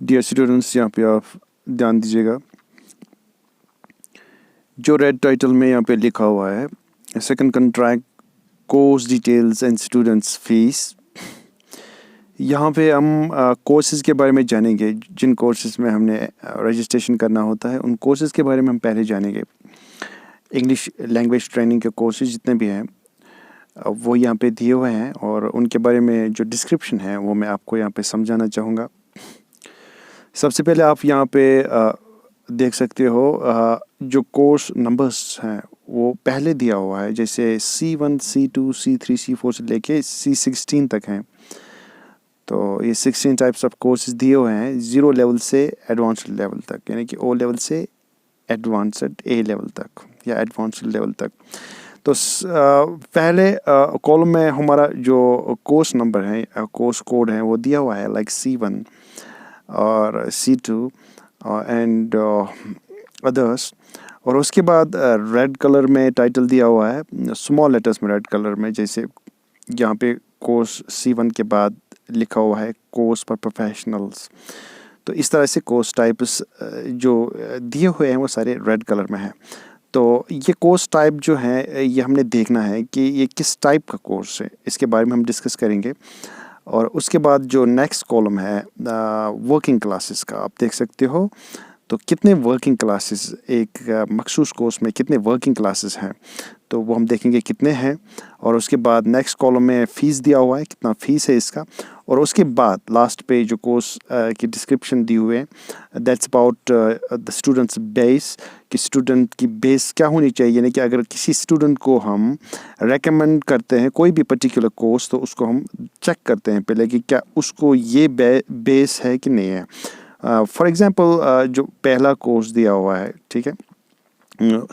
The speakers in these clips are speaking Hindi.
डियर स्टूडेंट्स, यहाँ पे आप ध्यान दीजिएगा। जो रेड टाइटल में यहाँ पे लिखा हुआ है second contract course details and students fees, यहाँ पे हम कोर्सेज़ के बारे में जानेंगे। जिन कोर्सेज़ में हमने रजिस्ट्रेशन करना होता है उन कोर्सेज़ के बारे में हम पहले जानेंगे। इंग्लिश लैंग्वेज ट्रेनिंग के कोर्सेज़ जितने भी हैं वो यहाँ पे दिए हुए हैं और उनके बारे में जो डिस्क्रिप्शन है वो मैं आपको यहाँ पे समझाना चाहूँगा। सबसे पहले आप यहाँ पे देख सकते हो जो कोर्स नंबर्स हैं वो पहले दिया हुआ है, जैसे C1, C2, C3, C4 से लेके C16 तक हैं। तो ये 16 टाइप्स ऑफ कोर्सेज दिए हुए हैं, 0 लेवल से एडवांस्ड लेवल तक, यानी कि O लेवल से एडवांस्ड A लेवल तक या एडवांस्ड लेवल तक। तो पहले कॉलम में हमारा जो कोर्स नंबर है, कोर्स कोड है, वो दिया हुआ है लाइक C1 और C2 एंड अदर्स। और उसके बाद रेड कलर में टाइटल दिया हुआ है, स्मॉल लेटर्स में रेड कलर में, जैसे यहाँ पे कोर्स C1 के बाद लिखा हुआ है कोर्स फॉर प्रोफेशनल्स। तो इस तरह से कोर्स टाइप्स जो दिए हुए हैं वो सारे रेड कलर में हैं। तो ये कोर्स टाइप जो है ये हमने देखना है कि ये किस टाइप का कोर्स है, इसके बारे में हम डिस्कस करेंगे। और उसके बाद जो नेक्स्ट कॉलम है वर्किंग क्लासेस का, आप देख सकते हो तो कितने वर्किंग क्लासेस एक मखसूस कोर्स में कितने वर्किंग क्लासेस हैं, तो वो हम देखेंगे कितने हैं। और उसके बाद नेक्स्ट कॉलम में फ़ीस दिया हुआ है, कितना फ़ीस है इसका। और उसके बाद लास्ट पे जो कोर्स की डिस्क्रिप्शन दी हुई है, that's about the students base, कि स्टूडेंट की बेस क्या होनी चाहिए। यानी कि अगर किसी स्टूडेंट को हम रेकमेंड करते हैं कोई भी पर्टिकुलर कोर्स, तो उसको हम चेक करते हैं पहले कि क्या उसको ये बेस है कि नहीं है। फॉर एग्ज़ाम्पल जो पहला कोर्स दिया हुआ है, ठीक है,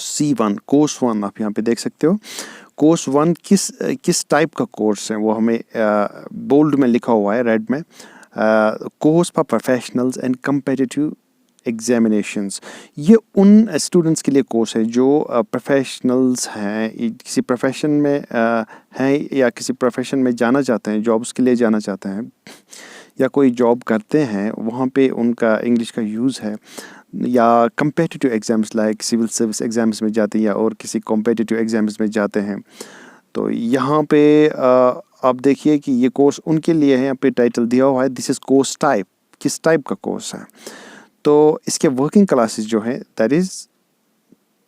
C1 कोर्स 1, आप यहाँ पे देख सकते हो कोर्स 1 किस टाइप का कोर्स है, वो हमें बोल्ड में लिखा हुआ है, रेड में, course for professionals and competitive examinations. ये उन स्टूडेंट्स के लिए कोर्स है जो प्रोफेशनल्स हैं, किसी प्रोफेशन में हैं या किसी प्रोफेशन में जाना चाहते हैं, जॉब्स के लिए जाना चाहते हैं या कोई जॉब करते हैं, वहाँ पे उनका इंग्लिश का यूज़ है। या competitive exams like civil service exams में जाते हैं या और किसी कॉम्पिटिटिव एग्ज़ाम्स में जाते हैं। तो यहाँ पे आप देखिए कि ये कोर्स उनके लिए है। यहाँ पे टाइटल दिया हुआ है दिस इज़ कोर्स टाइप, किस टाइप का कोर्स है। तो इसके वर्किंग क्लासेस जो है that is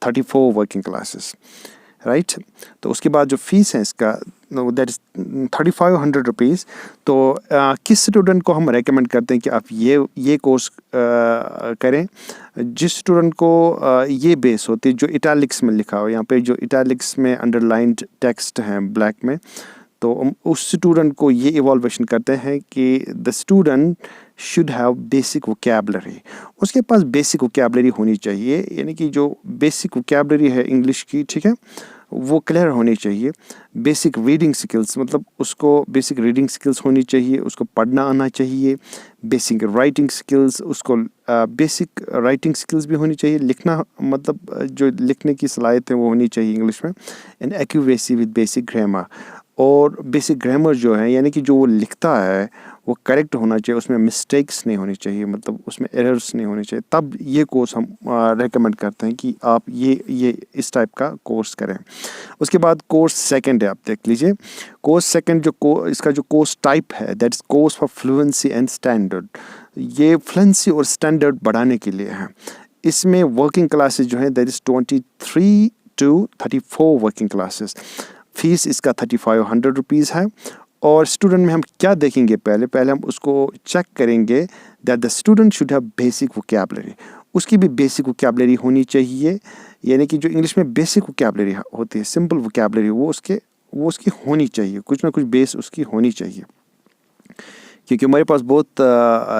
34 working classes, right. तो उसके बाद जो फीस है इसका दैट इज़ 3500 रुपीज़। तो किस स्टूडेंट को हम रेकमेंड करते हैं कि आप ये कोर्स करें, जिस स्टूडेंट को ये बेस होती है जो इटैलिक्स में लिखा हो, यहाँ पे जो इटैलिक्स में अंडरलाइंड टेक्स्ट है ब्लैक में, तो उस स्टूडेंट को ये इवॉल्वेशन करते हैं कि the student should have basic vocabulary, उसके पास बेसिक वोकैबलरी होनी चाहिए। यानी कि जो बेसिक वोकैबलरी है इंग्लिश की, ठीक है, वो क्लियर होनी चाहिए। बेसिक रीडिंग स्किल्स, मतलब उसको बेसिक रीडिंग स्किल्स होनी चाहिए, उसको पढ़ना आना चाहिए। बेसिक राइटिंग स्किल्स, उसको बेसिक राइटिंग स्किल्स भी होनी चाहिए। लिखना, मतलब जो लिखने की सलाहियत है वो होनी चाहिए इंग्लिश में। And accuracy with basic grammar, और बेसिक ग्रामर जो है यानी कि जो वो लिखता है वो करेक्ट होना चाहिए, उसमें मिस्टेक्स नहीं होनी चाहिए, मतलब उसमें एरर्स नहीं होने चाहिए। तब ये कोर्स हम रेकमेंड करते हैं कि आप ये इस टाइप का कोर्स करें। उसके बाद कोर्स सेकंड है, आप देख लीजिए कोर्स सेकंड इसका जो कोर्स टाइप है that is course for fluency and standard. ये फ्लुएंसी और स्टैंडर्ड बढ़ाने के लिए है। इसमें वर्किंग क्लासेस जो है that is 23 to 34 working classes. Fees इसका 3500 रुपीज़ है। और स्टूडेंट में हम क्या देखेंगे, पहले हम उसको चेक करेंगे that the student should have basic vocabulary, उसकी भी बेसिक वोकैबलरी होनी चाहिए। यानी कि जो इंग्लिश में बेसिक वोकैबलरी होती है, सिंपल वोकैबलरी, वो उसकी होनी चाहिए, कुछ ना कुछ बेस उसकी होनी चाहिए। क्योंकि हमारे पास बहुत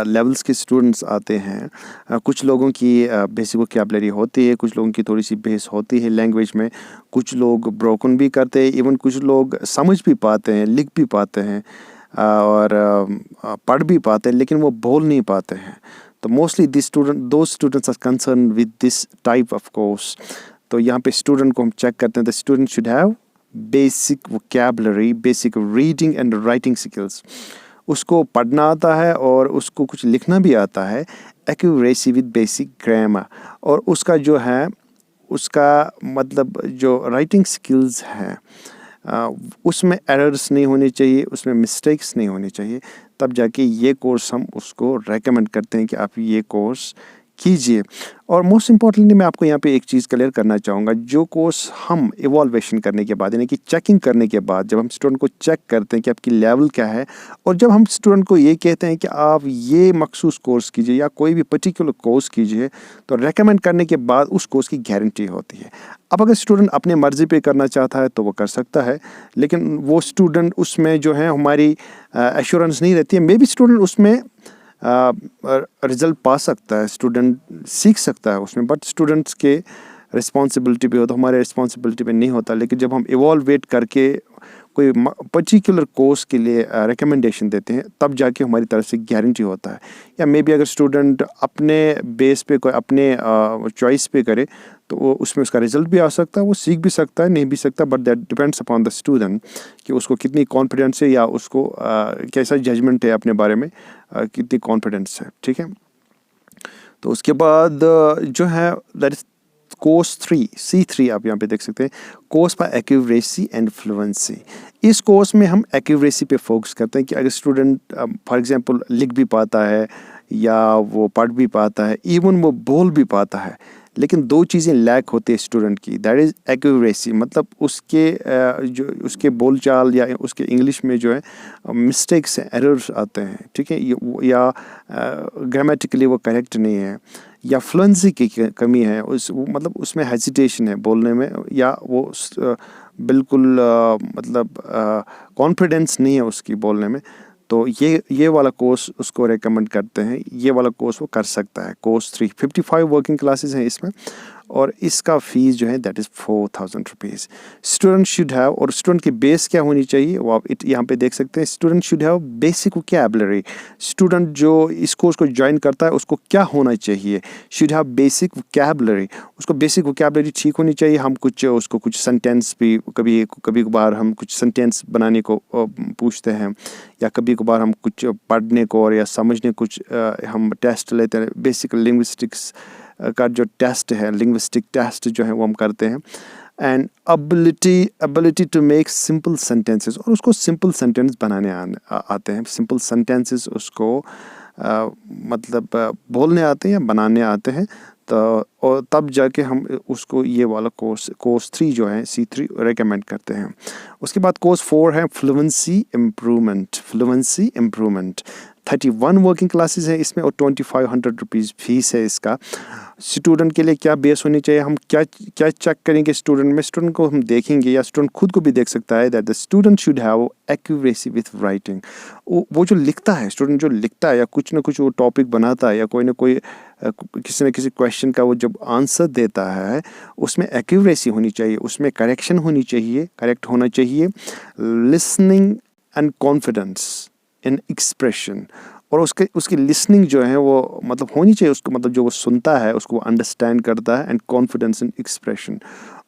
लेवल्स के स्टूडेंट्स आते हैं। कुछ लोगों की बेसिक वोकैबलरी होती है, कुछ लोगों की थोड़ी सी बेस होती है लैंग्वेज में, कुछ लोग ब्रोकन भी करते हैं, इवन कुछ लोग समझ भी पाते हैं, लिख भी पाते हैं और पढ़ भी पाते हैं, लेकिन वो बोल नहीं पाते हैं। तो मोस्टली दो students are concern with this type of course. तो यहाँ पे स्टूडेंट को हम चेक करते हैं, the student should have basic vocabulary, basic reading and writing skills. उसको पढ़ना आता है और उसको कुछ लिखना भी आता है, एक्यूरेसी विद बेसिक ग्रामर, और उसका जो है उसका मतलब जो राइटिंग स्किल्स हैं उसमें एरर्स नहीं होने चाहिए, उसमें मिस्टेक्स नहीं होने चाहिए, तब जाके ये कोर्स हम उसको रेकमेंड करते हैं कि आप ये कोर्स कीजिए। और मोस्ट इम्पॉर्टेंटली मैं आपको यहाँ पे एक चीज़ क्लियर करना चाहूँगा, जो कोर्स हम इवॉल्वेशन करने के बाद यानी कि चेकिंग करने के बाद जब हम स्टूडेंट को चेक करते हैं कि आपकी लेवल क्या है, और जब हम स्टूडेंट को ये कहते हैं कि आप ये मखसूस कोर्स कीजिए या कोई भी पर्टिकुलर कोर्स कीजिए, तो रेकमेंड करने के बाद उस कोर्स की गारंटी होती है। अब अगर स्टूडेंट अपने मर्ज़ी पे करना चाहता है तो वो कर सकता है, लेकिन वो स्टूडेंट उसमें जो है हमारी एश्योरेंस नहीं रहती है। मे बी स्टूडेंट उसमें रिज़ल्ट पा सकता है, स्टूडेंट सीख सकता है उसमें, बट स्टूडेंट्स के रिस्पॉन्सिबिलिटी पे होता है, हमारे रिस्पॉन्सिबिलिटी पे नहीं होता। लेकिन जब हम इवॉल्वेट करके कोई पर्टिकुलर कोर्स के लिए रिकमेंडेशन देते हैं, तब जाके हमारी तरफ से गारंटी होता है। या मे बी अगर स्टूडेंट अपने बेस पे कोई अपने चॉइस पे करे तो वो उसमें उसका रिजल्ट भी आ सकता है, वो सीख भी सकता है, नहीं भी सकता, but that depends upon the student कि उसको कितनी कॉन्फिडेंस है या उसको कैसा जजमेंट है अपने बारे में, कितनी कॉन्फिडेंस है। ठीक है, तो उसके बाद जो है दैट इज कोर्स 3 C3 आप यहाँ पे देख सकते हैं, course for accuracy and fluency. इस कोर्स में हम एक्यूरेसी पे फोकस करते हैं कि अगर स्टूडेंट फॉर एग्जांपल लिख भी पाता है या वो पढ़ भी पाता है, इवन वो बोल भी पाता है, लेकिन दो चीज़ें लैक होती है स्टूडेंट की, दैट इज़ एक्यूरेसी, मतलब उसके जो उसके बोलचाल या उसके इंग्लिश में जो है मिस्टेक्स हैं, एरर्स आते हैं। ठीक है, या ग्रामेटिकली वो करेक्ट नहीं है, या फ्लुएंसी की कमी है, मतलब उसमें हेजिटेशन है बोलने में, या वो बिल्कुल मतलब कॉन्फिडेंस नहीं है उसकी बोलने में, तो ये वाला कोर्स उसको रेकमेंड करते हैं, ये वाला कोर्स वो कर सकता है। कोर्स 3 55 वर्किंग क्लासेस हैं इसमें, और इसका फ़ीस जो है that is 4000 rupees. Student should have, और स्टूडेंट की बेस क्या होनी चाहिए वो आप यहाँ पे देख सकते हैं, student should have basic vocabulary. Student जो इस कोर्स को ज्वाइन करता है उसको क्या होना चाहिए, शुड हैव बेसिक वोकैबुलरी, उसको बेसिक वोकैबुलरी ठीक होनी चाहिए। हम उसको कुछ सेंटेंस भी कभी कभार हम कुछ सेंटेंस बनाने को पूछते हैं, या कभी कभार हम कुछ पढ़ने को और या समझने कुछ हम टेस्ट लेते हैं, बेसिक लिंग्विस्टिक्स का जो टेस्ट है, लिंग्विस्टिक टेस्ट जो है वो हम करते हैं। And ability to make simple sentences, और उसको सिंपल सेंटेंस बनाने आते हैं, सिंपल सेंटेंसेस उसको मतलब बोलने आते हैं या बनाने आते हैं, तो और तब जाके हम उसको ये वाला कोर्स 3 जो है C3 रेकमेंड करते हैं। उसके बाद कोर्स 4 है फ्लुएंसी इम्प्रूवमेंट। 31 वर्किंग क्लासेस हैं इसमें, और 2500 रुपीज़ फीस है इसका। स्टूडेंट के लिए क्या बेस होनी चाहिए, हम क्या चेक करेंगे स्टूडेंट में, स्टूडेंट को हम देखेंगे या स्टूडेंट खुद को भी देख सकता है that the student should have accuracy with writing. वो जो लिखता है, स्टूडेंट जो लिखता है या कुछ ना कुछ वो टॉपिक बनाता है या कोई ना कोई किसी न किसी क्वेश्चन का वो जब आंसर देता है, उसमें एक्यूरेसी होनी चाहिए, उसमें करेक्शन होनी चाहिए, करेक्ट होना चाहिए, listening and confidence in expression, और उसकी लिसनिंग जो है वो मतलब होनी चाहिए उसको, मतलब जो वो सुनता है उसको वो अंडरस्टैंड करता है, एंड कॉन्फिडेंस इन एक्सप्रेशन,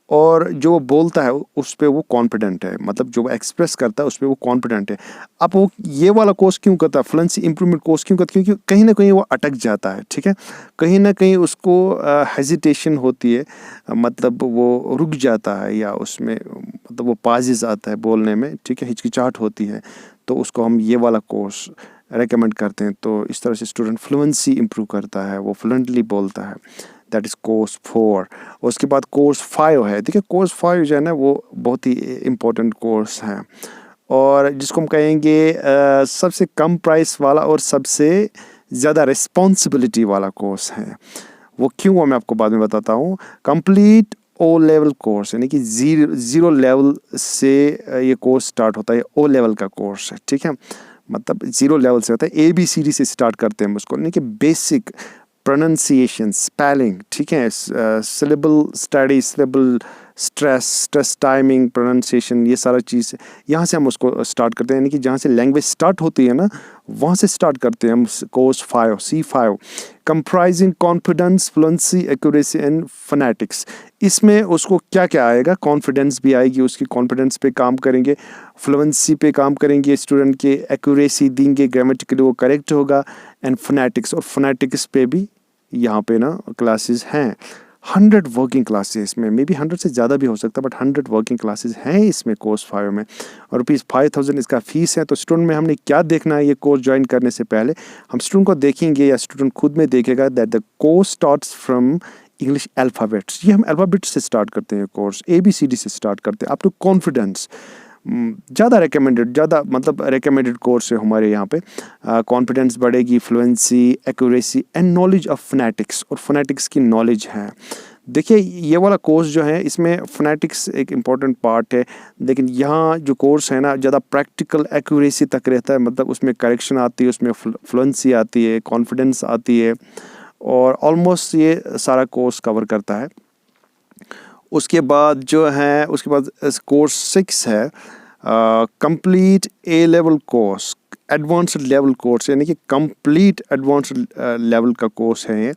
और जो वो बोलता है उस पर वो कॉन्फिडेंट है, मतलब जो वो एक्सप्रेस करता है उस पर वो कॉन्फिडेंट है। अब वो ये वाला कोर्स क्यों करता है, फ्लुएंसी इंप्रूवमेंट कोर्स क्यों करता है, क्योंकि कहीं ना कहीं वो अटक जाता है। ठीक है, कहीं ना कहीं उसको हेजिटेशन होती है, मतलब वो रुक जाता है, या उसमें मतलब वो पाजेस आता है बोलने में, ठीक है, हिचकिचाहट होती है, तो उसको हम ये वाला कोर्स रेकमेंड करते हैं। तो इस तरह से स्टूडेंट फ्लुएंसी इंप्रूव करता है, वो फ्लुएंटली बोलता है, दैट इज़ कोर्स 4। उसके बाद कोर्स 5 है। देखिए कोर्स 5 जो है ना वो बहुत ही इम्पोर्टेंट कोर्स है, और जिसको हम कहेंगे सबसे कम प्राइस वाला और सबसे ज़्यादा रिस्पॉन्सिबिलिटी वाला कोर्स है। वो क्यों, वो मैं आपको बाद में बताता हूँ। कंप्लीट O लेवल कोर्स, यानी कि ज़ीरो लेवल से ये कोर्स स्टार्ट होता है, O लेवल का कोर्स है। ठीक है, मतलब 0 लेवल से होता है, ABCD से स्टार्ट करते हैं उसको, यानी कि बेसिक प्रोनाउंसिएशन, स्पेलिंग, ठीक है, syllable study, syllable stress timing, pronunciation, ये सारा चीज़ यहाँ से हम उसको स्टार्ट करते हैं, यानी कि जहाँ से लैंग्वेज स्टार्ट होती है ना वहाँ से स्टार्ट करते हैं हम। Course 5 C5 comprising confidence, fluency, accuracy and phonetics. इसमें उसको क्या क्या आएगा, कॉन्फिडेंस भी आएगी, उसकी कॉन्फिडेंस पे काम करेंगे, फ्लुएंसी पे काम करेंगे स्टूडेंट के, एक्यूरेसी देंगे, ग्रामेटिकली वो करेक्ट होगा, एंड फोनेटिक्स, और फोनेटिक्स पे भी यहाँ पे ना क्लासेस हैं। 100 वर्किंग क्लासेस इसमें, मे बी 100 से ज़्यादा भी हो सकता है, बट 100 वर्किंग क्लासेस हैं इसमें कोर्स 5 में, और ₹5000 इसका फ़ीस है। तो स्टूडेंट में हमने क्या देखना है ये कोर्स ज्वाइन करने से पहले, हम स्टूडेंट को देखेंगे या स्टूडेंट खुद में देखेगा that the course starts from English alphabets. ये हम अल्फ़ाबेट्स से स्टार्ट करते हैं कोर्स, ABCD से स्टार्ट करते हैं अप टू कॉन्फिडेंस। ज़्यादा रिकमेंडेड कोर्स है हमारे यहाँ पे। कॉन्फिडेंस बढ़ेगी, fluency, accuracy and knowledge of phonetics, और फोनेटिक्स की नॉलेज है। देखिए ये वाला कोर्स जो है इसमें फोनेटिक्स एक इम्पॉर्टेंट पार्ट है, लेकिन यहाँ जो कोर्स है ना ज़्यादा प्रैक्टिकल एक्यूरेसी तक रहता है, मतलब उसमें करेक्शन आती है, उसमें फ्लुएंसी आती है, कॉन्फिडेंस आती है, और ऑलमोस्ट ये सारा कोर्स कवर करता है। उसके बाद जो है, उसके बाद कोर्स 6 है complete A level course, advanced level course, यानी कि कंप्लीट एडवांस्ड लेवल का कोर्स है ये।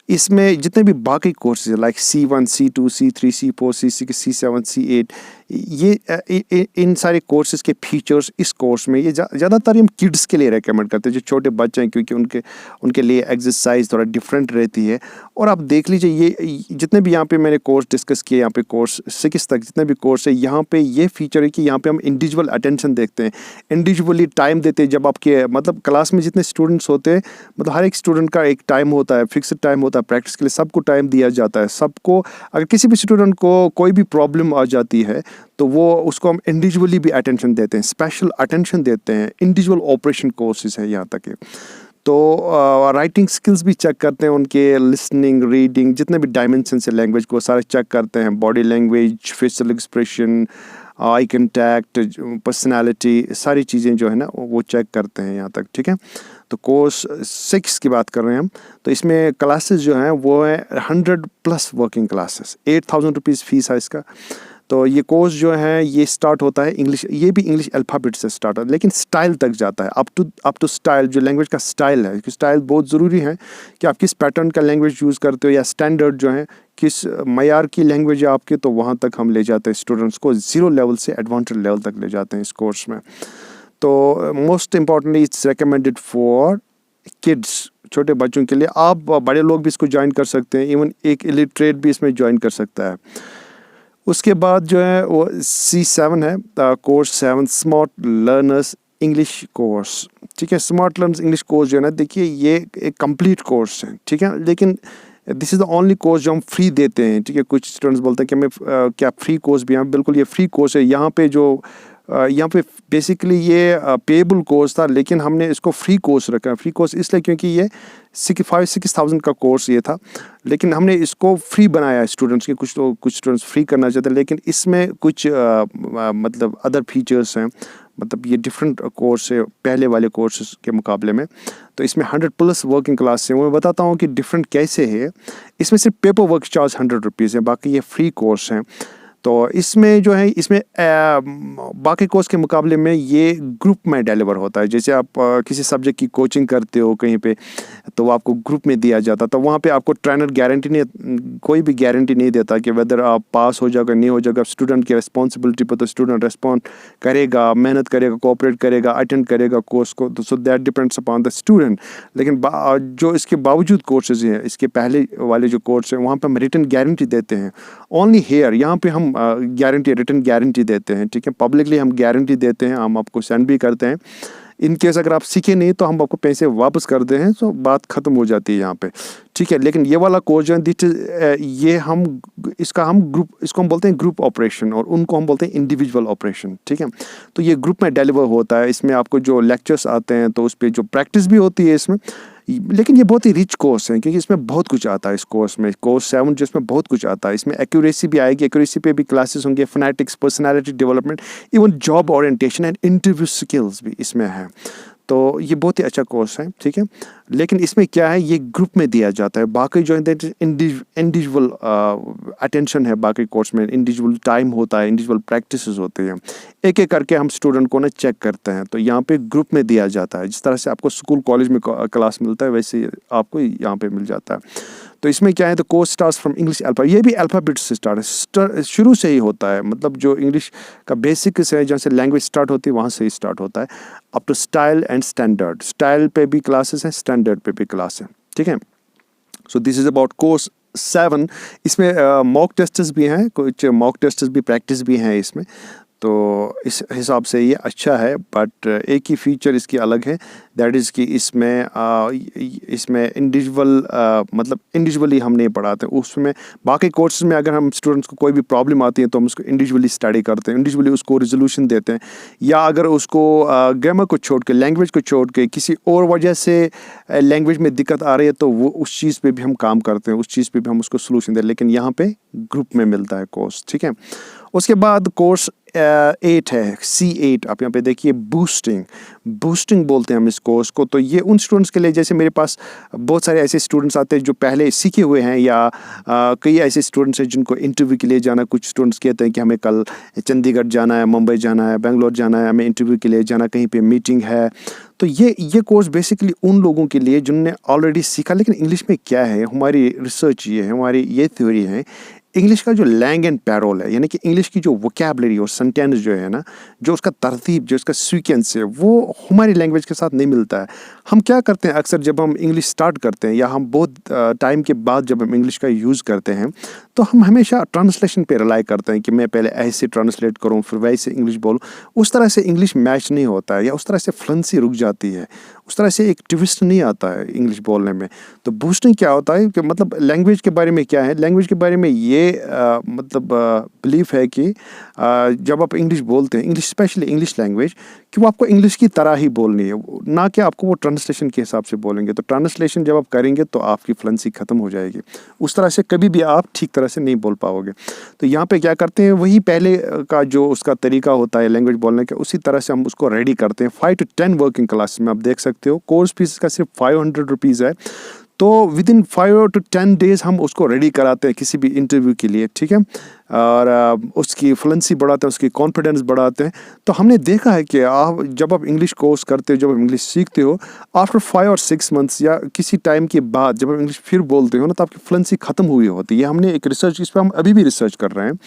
इसमें जितने भी बाकी courses like C1, C2, C3, C4, C6, C7, C8, ये इन सारे कोर्सेज के फीचर्स इस कोर्स में ये ज़्यादातर हम किड्स के लिए रेकमेंड करते हैं, जो छोटे बच्चे हैं, क्योंकि उनके लिए एक्सरसाइज थोड़ा डिफरेंट रहती है। और आप देख लीजिए ये जितने भी यहाँ पे मैंने कोर्स डिस्कस किए, यहाँ पे कोर्स 6 तक जितने भी कोर्स है, यहाँ पे ये फीचर है कि यहाँ पे हम इंडिविजुअल अटेंशन देखते हैं, इंडिविजुअली टाइम देते हैं। जब आपके मतलब क्लास में जितने स्टूडेंट्स होते हैं, मतलब हर एक स्टूडेंट का एक टाइम होता है, फिक्स्ड टाइम होता है प्रैक्टिस के लिए, सबको टाइम दिया जाता है। सबको, अगर किसी भी स्टूडेंट को कोई भी प्रॉब्लम आ जाती है तो वो उसको हम इंडिविजुअली भी अटेंशन देते हैं, स्पेशल अटेंशन देते हैं। इंडिविजुअल ऑपरेशन कोर्सेज है यहाँ तक है। तो राइटिंग स्किल्स भी चेक करते हैं उनके, लिसनिंग, रीडिंग, जितने भी डायमेंशन है लैंग्वेज को सारे चेक करते हैं। बॉडी लैंग्वेज, फेशियल एक्सप्रेशन, आई कंटैक्ट, पर्सनालिटी, सारी चीज़ें जो है ना वो चेक करते हैं यहाँ तक, ठीक है। तो कोर्स 6 की बात कर रहे हैं हम। तो इसमें क्लासेस जो हैं वो है 100+ वर्किंग क्लासेस, ₹8000 फ़ीस है इसका। तो ये कोर्स जो है ये स्टार्ट होता है इंग्लिश, ये भी इंग्लिश अल्फ़ाबेट से स्टार्ट होता है, लेकिन स्टाइल तक जाता है, अप टू स्टाइल, जो लैंग्वेज का स्टाइल है, क्योंकि स्टाइल बहुत ज़रूरी है कि आप किस पैटर्न का लैंग्वेज यूज़ करते हो, या स्टैंडर्ड जो है किस मयार की लैंग्वेज है आपके, तो वहाँ तक हम ले जाते हैं स्टूडेंट्स को, 0 लेवल से एडवांस्ड लेवल तक ले जाते हैं इस कोर्स में। तो most importantly it's recommended for kids, छोटे बच्चों के लिए। आप बड़े लोग भी इसको ज्वाइन कर सकते हैं, इवन एक इलिटरेट भी इसमें ज्वाइन कर सकता है। उसके बाद जो है वो C7 है, course 7 smart learners English course, ठीक है। स्मार्ट लर्नर्स इंग्लिश कोर्स जो है ना, देखिए ये एक कंप्लीट कोर्स है, ठीक है, लेकिन this is the only course जो हम फ्री देते हैं, ठीक है। कुछ स्टूडेंट्स बोलते हैं कि हमें क्या फ्री कोर्स भी हैं, बिल्कुल ये फ्री कोर्स है। यहाँ पे बेसिकली ये पेएबल कोर्स था, लेकिन हमने इसको फ्री कोर्स रखा है। फ्री कोर्स इसलिए क्योंकि ये 6,000 का कोर्स ये था, लेकिन हमने इसको फ्री बनाया है स्टूडेंट्स के। कुछ स्टूडेंट्स फ्री करना चाहते हैं, लेकिन इसमें कुछ मतलब अदर फीचर्स हैं, मतलब ये डिफरेंट कोर्स है पहले वाले कोर्सेज के मुकाबले में। तो इसमें 100+ वर्किंग क्लास है। मैं बताता हूँ कि डिफरेंट कैसे है। इसमें सिर्फ पेपर वर्क चार्ज ₹100 है, बाकी ये फ्री कोर्स हैं। तो इसमें जो है, इसमें बाकी कोर्स के मुकाबले में ये ग्रुप में डिलीवर होता है। जैसे आप किसी सब्जेक्ट की कोचिंग करते हो कहीं पे, तो वो आपको ग्रुप में दिया जाता, तो वहाँ पे आपको ट्रेनर कोई भी गारंटी नहीं देता कि वेदर आप पास हो जाएगा नहीं हो जाएगा। स्टूडेंट की रिस्पॉन्सिबिलिटी पर, तो स्टूडेंट रिस्पॉन्ड करेगा, मेहनत करेगा, कोऑपरेट करेगा, अटेंड करेगा कोर्स को, तो so that depends upon the student. लेकिन जो इसके बावजूद कोर्सेज हैं, इसके पहले वाले जो कोर्स हैं, वहाँ पर हम रिटन गारंटी देते हैं। ओनली हेयर यहाँ पे हम रिटन गारंटी देते हैं, ठीक है। पब्लिकली हम गारंटी देते हैं, हम आपको सेंड भी करते हैं। इन केस अगर आप सीखे नहीं तो हम आपको पैसे वापस कर दें हैं, तो बात ख़त्म हो जाती है यहाँ पे, ठीक है। लेकिन ये वाला कोर्स जो है इसको हम बोलते हैं ग्रुप ऑपरेशन, और उनको हम बोलते हैं इंडिविजुअल ऑपरेशन, ठीक है। तो ये ग्रुप में डिलीवर होता है। इसमें आपको जो लेक्चर्स आते हैं, तो उस पर जो प्रैक्टिस भी होती है इसमें। लेकिन ये बहुत ही रिच कोर्स है, क्योंकि इसमें बहुत कुछ आता है इस कोर्स में। कोर्स 7 जिसमें बहुत कुछ आता है, इसमें एक्यूरेसी भी आएगी, एक्यूरेसी पे भी क्लासेस होंगे, phonetics, personality development, even job orientation and interview skills भी इसमें है। तो ये बहुत ही अच्छा कोर्स है, ठीक है। लेकिन इसमें क्या है, ये ग्रुप में दिया जाता है। बाकी जो है इंडिविजुअल अटेंशन है, बाकी कोर्स में इंडिविजुअल टाइम होता है, इंडिविजुअल प्रैक्टिसेस होते हैं, एक एक करके हम स्टूडेंट को ना चेक करते हैं। तो यहाँ पे ग्रुप में दिया जाता है, जिस तरह से आपको स्कूल कॉलेज में क्लास मिलता है वैसे आपको यहाँ पे मिल जाता है। तो इसमें क्या है, तो course start from English alpha, ये भी अल्फ़ाबेट से स्टार्ट है, शुरू से ही होता है। मतलब जो इंग्लिश का बेसिक्स है, जहाँ से लैंग्वेज स्टार्ट होती है वहाँ से ही स्टार्ट होता है, up to style and standard. Style पे भी क्लासेस हैं, स्टैंडर्ड पे भी क्लास है, ठीक है। So this is about course 7। इसमें मॉक टेस्ट्स भी हैं, कुछ मॉक टेस्ट्स भी, प्रैक्टिस भी हैं इसमें। तो इस हिसाब से ये अच्छा है। बट एक ही फीचर इसकी अलग है, दैट इज़ कि इसमें इंडिविजुअल मतलब इंडिविजुअली हम नहीं पढ़ाते। उसमें बाकी कोर्सेज में अगर हम स्टूडेंट्स को कोई भी प्रॉब्लम आती है तो हम उसको इंडिविजुअली स्टडी करते हैं, इंडिविजुअली उसको रिजोल्यूशन देते हैं। या अगर उसको ग्रामर को छोड़ के, लैंग्वेज को छोड़ के किसी और वजह से लैंग्वेज में दिक्कत आ रही है तो वो उस चीज़ पे भी हम काम करते हैं, उस चीज़ पे भी हम उसको सोल्यूशन दें। लेकिन यहाँ पे ग्रुप में मिलता है कोर्स, ठीक है। उसके बाद कोर्स 8 है, C8। आप यहाँ पे देखिए, बूस्टिंग बोलते हैं हम इस कोर्स को। तो ये उन स्टूडेंट्स के लिए, जैसे मेरे पास बहुत सारे ऐसे स्टूडेंट्स आते हैं जो पहले सीखे हुए हैं, या कई ऐसे स्टूडेंट्स हैं जिनको इंटरव्यू के लिए जाना। कुछ स्टूडेंट्स कहते हैं कि हमें कल चंडीगढ़ जाना है, मुंबई जाना है, बेंगलोर जाना है, हमें इंटरव्यू के लिए जाना, कहीं पे मीटिंग है। तो ये कोर्स बेसिकली उन लोगों के लिए जिन्होंने ऑलरेडी सीखा। लेकिन इंग्लिश में क्या है, हमारी रिसर्च ये है, हमारी ये थ्योरी है, इंग्लिश का जो लैंग एंड पैरोल है, यानी कि इंग्लिश की जो वोकैबलरी और सेंटेंस जो है ना, जो उसका तरतीब, जो उसका सीक्वेंस है, वो हमारी लैंग्वेज के साथ नहीं मिलता है। हम क्या करते हैं अक्सर, जब हम इंग्लिश स्टार्ट करते हैं या हम बहुत टाइम के बाद जब हम इंग्लिश का यूज़ करते हैं, तो हम हमेशा ट्रांसलेशन पे रिलाई करते हैं कि मैं पहले ऐसे ट्रांसलेट करूँ फिर वैसे इंग्लिश बोलूँ। उस तरह से इंग्लिश मैच नहीं होता है, या उस तरह से फ्लुएंसी रुक जाती है, उस तरह से एक ट्विस्ट नहीं आता है इंग्लिश बोलने में। तो बूस्टिंग क्या होता है कि मतलब लैंग्वेज के बारे में क्या है, लैंग्वेज के बारे में ये मतलब बिलीफ है कि जब आप इंग्लिश बोलते हैं, इंग्लिश स्पेशली इंग्लिश लैंग्वेज, कि वो आपको इंग्लिश की तरह ही बोलनी है, ना कि आपको वो ट्रांसलेशन के हिसाब से बोलेंगे। तो ट्रांसलेशन जब आप करेंगे तो आपकी फ्लुएंसी ख़त्म हो जाएगी, उस तरह से कभी भी आप ठीक तरह से नहीं बोल पाओगे। तो यहाँ पे क्या करते हैं, वही पहले का जो उसका तरीका होता है लैंग्वेज बोलने का, उसी तरह से हम उसको रेडी करते हैं। 5 to 10 वर्किंग क्लास में आप देख सकते हो, कोर्स फीस का सिर्फ 500 रुपीज़ है। तो विद इन 5 to 10 डेज़ हम उसको रेडी कराते हैं किसी भी इंटरव्यू के लिए, ठीक है। और उसकी फ्लुएंसी बढ़ाते हैं, उसकी कॉन्फिडेंस बढ़ाते हैं। तो हमने देखा है कि जब आप इंग्लिश कोर्स करते हो, जब आप इंग्लिश सीखते हो, आफ्टर 5 और 6 मंथ्स या किसी टाइम के बाद जब आप इंग्लिश फिर बोलते हो ना, तो आपकी फ्लुएंसी ख़त्म हुई होती है। हमने एक रिसर्च, इस पर हम अभी भी रिसर्च कर रहे हैं।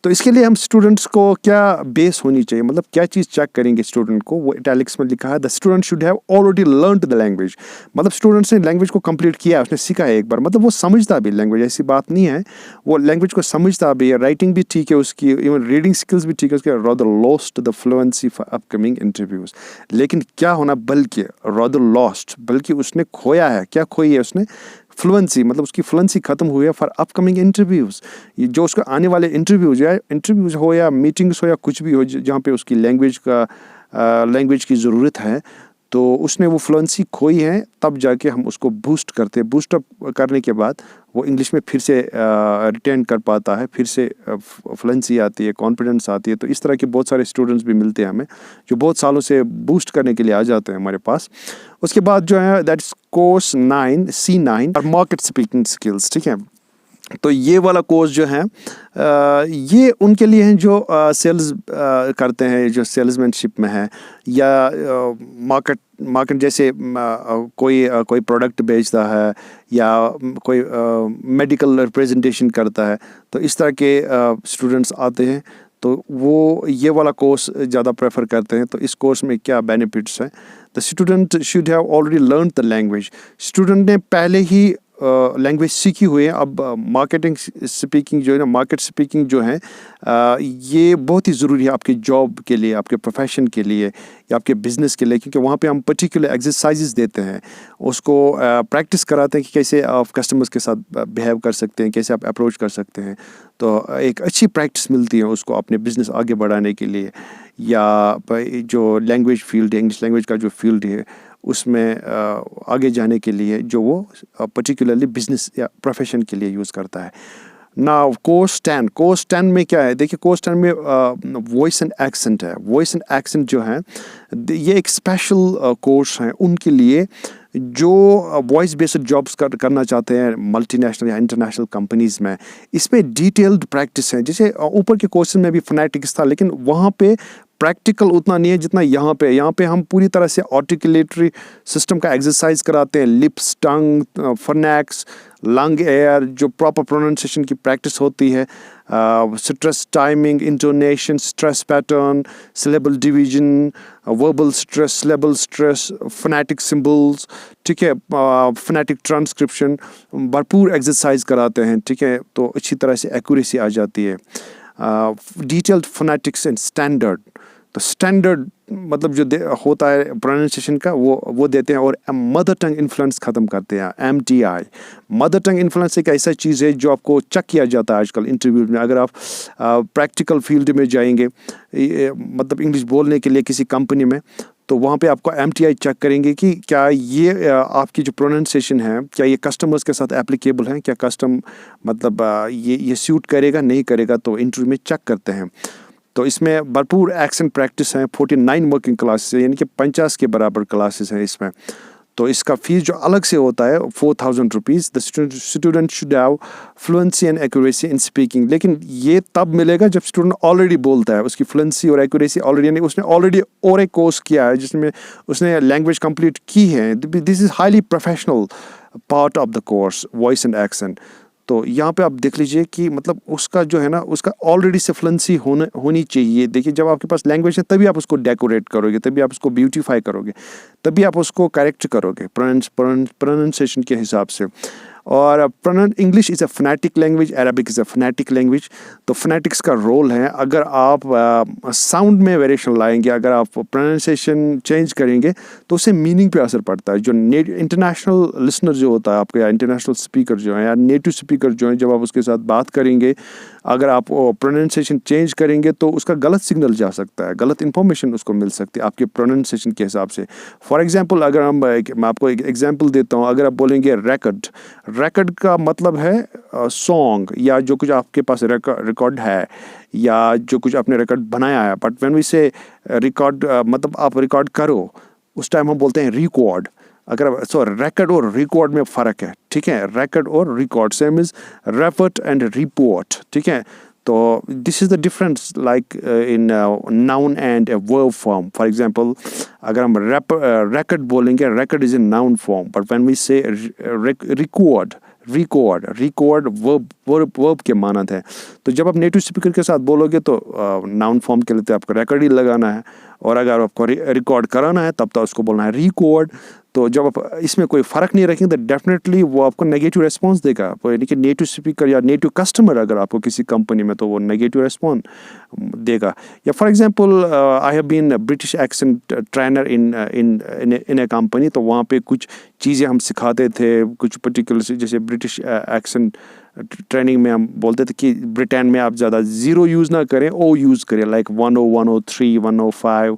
तो इसके लिए हम स्टूडेंट्स को क्या बेस होनी चाहिए, मतलब क्या चीज़ चेक करेंगे स्टूडेंट को, वो इटैलिक्स में लिखा है, the student should have already learned the language. मतलब स्टूडेंट्स ने लैंग्वेज को कंप्लीट किया है, उसने सीखा है एक बार, मतलब वो समझता भी लैंग्वेज, ऐसी बात नहीं है, वो लैंग्वेज को समझता भी है, राइटिंग भी ठीक है उसकी, इवन रीडिंग स्किल्स भी ठीक है उसके, rather lost the fluency for upcoming interviews. लेकिन क्या होना, बल्कि रादर लॉस्ट, बल्कि उसने खोया है, क्या खोई है उसने, फ्लुएंसी, मतलब उसकी फ्लुएंसी खत्म हुई है फॉर अपकमिंग इंटरव्यूज़। ये जो उसका आने वाले इंटरव्यूज़ हो या मीटिंग्स हो या कुछ भी हो, जहाँ पे उसकी लैंग्वेज की ज़रूरत है, तो उसने वो फ्लुएंसी खोई है। तब जाके हम उसको बूस्ट करते हैं, बूस्ट अप करने के बाद वो इंग्लिश में फिर से रिटेन कर पाता है, फिर से फ्लुएंसी आती है, कॉन्फिडेंस आती है। तो इस तरह के बहुत सारे स्टूडेंट्स भी मिलते हैं हमें, जो बहुत सालों से बूस्ट करने के लिए आ जाते हैं हमारे पास। उसके बाद जो है, दैट्स कोर्स 9, C9, और मार्केट स्पीकिंग स्किल्स, ठीक है। तो ये वाला कोर्स जो है, ये उनके लिए हैं जो सेल्स करते हैं, जो सेल्समैनशिप में है, या मार्केट जैसे कोई प्रोडक्ट बेचता है, या कोई मेडिकल रिप्रेजेंटेशन करता है। तो इस तरह के स्टूडेंट्स आते हैं, तो वो ये वाला कोर्स ज़्यादा प्रेफर करते हैं। तो इस कोर्स में क्या बेनिफिट्स हैं, the student should have already learn the language. Student ने पहले ही लैंग्वेज सीखी हुई है। अब मार्केट स्पीकिंग जो है, ये बहुत ही ज़रूरी है आपके जॉब के लिए, आपके प्रोफेशन के लिए, या आपके बिज़नेस के लिए, क्योंकि वहाँ पे हम पर्टिकुलर एक्सरसाइजेस देते हैं, उसको प्रैक्टिस कराते हैं कि कैसे आप कस्टमर्स के साथ बिहेव कर सकते हैं, कैसे आप अप्रोच कर सकते हैं। तो एक अच्छी प्रैक्टिस मिलती है उसको अपने बिज़नेस आगे बढ़ाने के लिए, या जो लैंग्वेज फील्ड है, इंग्लिश लैंग्वेज का जो फील्ड है, उसमें आगे जाने के लिए, जो वो पर्टिकुलरली बिजनेस या प्रोफेशन के लिए यूज़ करता है। नाउ कोर्स 10 में क्या है, देखिए कोर्स 10 में वॉइस एंड एक्सेंट है। वॉइस एंड एक्सेंट जो है ये एक स्पेशल कोर्स है उनके लिए जो वॉइस बेस्ड जॉब्स करना चाहते हैं मल्टीनेशनल या इंटरनेशनल कंपनीज़ में। इसमें डिटेल्ड प्रैक्टिस है, जैसे ऊपर के कोर्सेज में भी फोनेटिक्स था, लेकिन वहाँ पे प्रैक्टिकल उतना नहीं है जितना यहाँ पे हम पूरी तरह से आर्टिकुलेटरी सिस्टम का एक्सरसाइज कराते हैं, लिप्स, टंग, फनेक्स, लंग एयर, जो प्रॉपर प्रोनाउंसिएशन की प्रैक्टिस होती है, stress timing, intonation, stress pattern, syllable division, verbal stress, syllable stress, phonetic symbols, ठीक है, फोनेटिक ट्रांसक्रिप्शन, भरपूर एक्सरसाइज कराते हैं, ठीक है, तो अच्छी तरह से एक्यूरेसी आ जाती है। डिटेल्ड फोनेटिक्स एंड स्टैंडर्ड, तो स्टैंडर्ड मतलब जो होता है प्रोनाउंसिएशन का वो देते हैं, और मदर टंग इन्फ्लुएंस ख़त्म करते हैं, MTI। मदर टंग इन्फ्लुएंस एक ऐसा चीज़ है जो आपको चेक किया जाता है आजकल इंटरव्यू में। अगर आप प्रैक्टिकल फील्ड में जाएंगे, मतलब इंग्लिश बोलने के लिए किसी कंपनी में, तो वहाँ पे आपको MTI चेक करेंगे कि क्या ये आपकी जो प्रोनाउंसिएशन है क्या ये कस्टमर्स के साथ एप्लीकेबल है, क्या कस्टम मतलब ये सूट करेगा नहीं करेगा, तो इंटरव्यू में चेक करते हैं। तो इसमें भरपूर एक्सेंट प्रैक्टिस हैं, 49 वर्किंग क्लासेस है, यानी कि 50 के बराबर क्लासेस हैं इसमें। तो इसका फीस जो अलग से होता है 4,000 rupees. The student should have fluency and accuracy in speaking, लेकिन ये तब मिलेगा जब स्टूडेंट ऑलरेडी बोलता है, उसकी फ्लुएंसी और एक्यूरेसी ऑलरेडी, यानी उसने ऑलरेडी और एक कोर्स किया है जिसमें उसने लैंग्वेज कंप्लीट की है। This is highly professional part of the course voice and accent. तो यहाँ पे आप देख लीजिए कि मतलब उसका जो है ना, उसका ऑलरेडी से फ्लुएंसी होनी चाहिए। देखिए जब आपके पास लैंग्वेज है तभी आप उसको डेकोरेट करोगे, तभी आप उसको ब्यूटीफाई करोगे, तभी आप उसको करेक्ट करोगे प्रोनाउंसिएशन के हिसाब से। और English is a phonetic language, Arabic is a phonetic language. तो फोनेटिक्स का रोल है, अगर आप साउंड में वेरिएशन लाएंगे, अगर आप प्रोनाउंसिएशन चेंज करेंगे तो उससे मीनिंग पे असर पड़ता है। जो इंटरनेशनल लिसनर जो होता है आपका, या इंटरनेशनल स्पीकर जो है, या नेटिव स्पीकर जो है, जब आप उसके साथ बात करेंगे, अगर आप प्रोनाउंसिएशन चेंज करेंगे तो उसका गलत सिग्नल जा सकता है, गलत इन्फॉर्मेशन उसको मिल सकती है आपके प्रोनाउंसिएशन के हिसाब से। फॉर एग्जांपल अगर मैं आपको एक एग्जांपल देता हूँ, अगर आप बोलेंगे रिकॉर्ड का मतलब है सॉन्ग, या जो कुछ आपके पास रिकॉर्ड है, या जो कुछ आपने रिकॉर्ड बनाया है। But when we say record मतलब आप रिकॉर्ड करो, उस टाइम हम बोलते हैं रिकॉर्ड। अगर रिकॉर्ड और रिकॉर्ड में फ़र्क है, ठीक है, रिकॉर्ड और record same is referred and report, ठीक है। तो this is the difference like in noun and verb form. For example अगर हम रिकॉर्ड बोलेंगे, record is in noun form, but when we say record verb के मानद है। तो जब आप नेटिव स्पीकर के साथ बोलोगे तो नाउन फॉर्म के लिए तो आपको रिकॉर्ड ही लगाना है, और अगर आपको रिकॉर्ड कराना है तब तो उसको बोलना है रिकॉर्ड। तो जब आप इसमें कोई फ़र्क नहीं रखेंगे तो डेफिनेटली वो आपको नेगेटिव रिस्पॉन्स देगा। यानी कि नेटिव स्पीकर या नेटिव कस्टमर अगर आपको किसी कंपनी में, तो वो नेगेटिव रिस्पॉन्स देगा। या for example I have been British accent trainer in a company, तो वहाँ पे कुछ चीज़ें हम सिखाते थे, कुछ पर्टिकुलर जैसे ब्रिटिश एक्सेंट ट्रेनिंग में हम बोलते थे कि ब्रिटेन में आप ज़्यादा ज़ीरो यूज़ ना करें, ओ यूज़ करें, लाइक 10, 103, 105,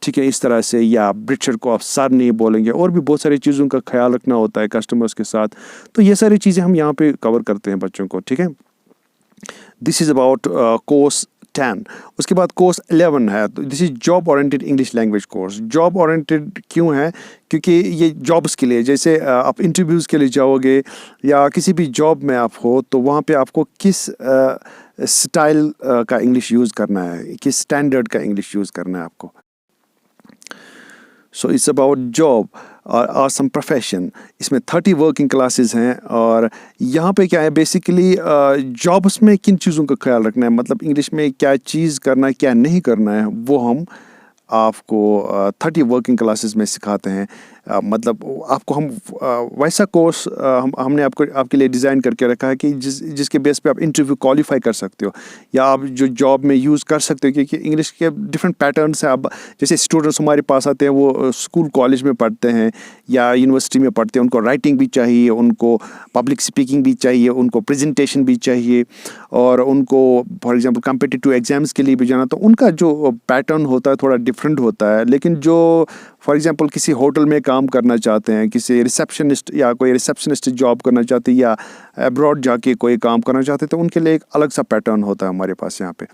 ठीक है, इस तरह से। या ब्रिटिशर को आप सर नहीं बोलेंगे, और भी बहुत सारी चीज़ों का ख्याल रखना होता है कस्टमर्स के साथ। तो ये सारी चीज़ें हम यहाँ पे कवर करते हैं बच्चों को, ठीक है। This is about course 10। उसके बाद कोर्स 11 है, तो this is job oriented English language course. Job oriented क्यों है? क्योंकि ये जॉब्स के लिए, जैसे आप इंटरव्यूज़ के लिए जाओगे या किसी भी जॉब में आप हो, तो वहाँ पे आपको किस स्टाइल का इंग्लिश यूज़ करना है, किस स्टैंडर्ड का इंग्लिश यूज़ करना है आपको। सो इट्स अबाउट जॉब और सम प्रोफेशन। इसमें 30 वर्किंग क्लासेस हैं, और यहाँ पे क्या है बेसिकली जॉब्स में किन चीज़ों का ख्याल रखना है, मतलब इंग्लिश में क्या चीज़ करना है, क्या नहीं करना है, वो हम आपको 30 वर्किंग क्लासेस में सिखाते हैं। मतलब आपको हम वैसा कोर्स हमने आपके लिए डिज़ाइन करके रखा है कि जिसके बेस पे आप इंटरव्यू क्वालिफाई कर सकते हो, या आप जो जॉब में यूज़ कर सकते हो। क्योंकि इंग्लिश के डिफरेंट पैटर्न्स हैं। अब जैसे स्टूडेंट्स हमारे पास आते हैं, वो स्कूल कॉलेज में पढ़ते हैं या यूनिवर्सिटी में पढ़ते हैं, उनको राइटिंग भी चाहिए, उनको पब्लिक स्पीकिंग भी चाहिए, उनको प्रेजेंटेशन भी चाहिए, और उनको फॉर एग्जांपल कॉम्पिटिटिव एग्जाम्स के लिए भी जाना। तो उनका जो पैटर्न होता है थोड़ा डिफरेंट होता है, लेकिन जो फॉर एग्जांपल किसी होटल में काम करना चाहते हैं, किसी रिसेप्शनिस्ट या कोई रिसेप्शनिस्ट जॉब करना चाहते हैं या अब्रॉड जाके कोई काम करना चाहते हैं, तो उनके लिए एक अलग सा पैटर्न होता है हमारे पास यहाँ पे।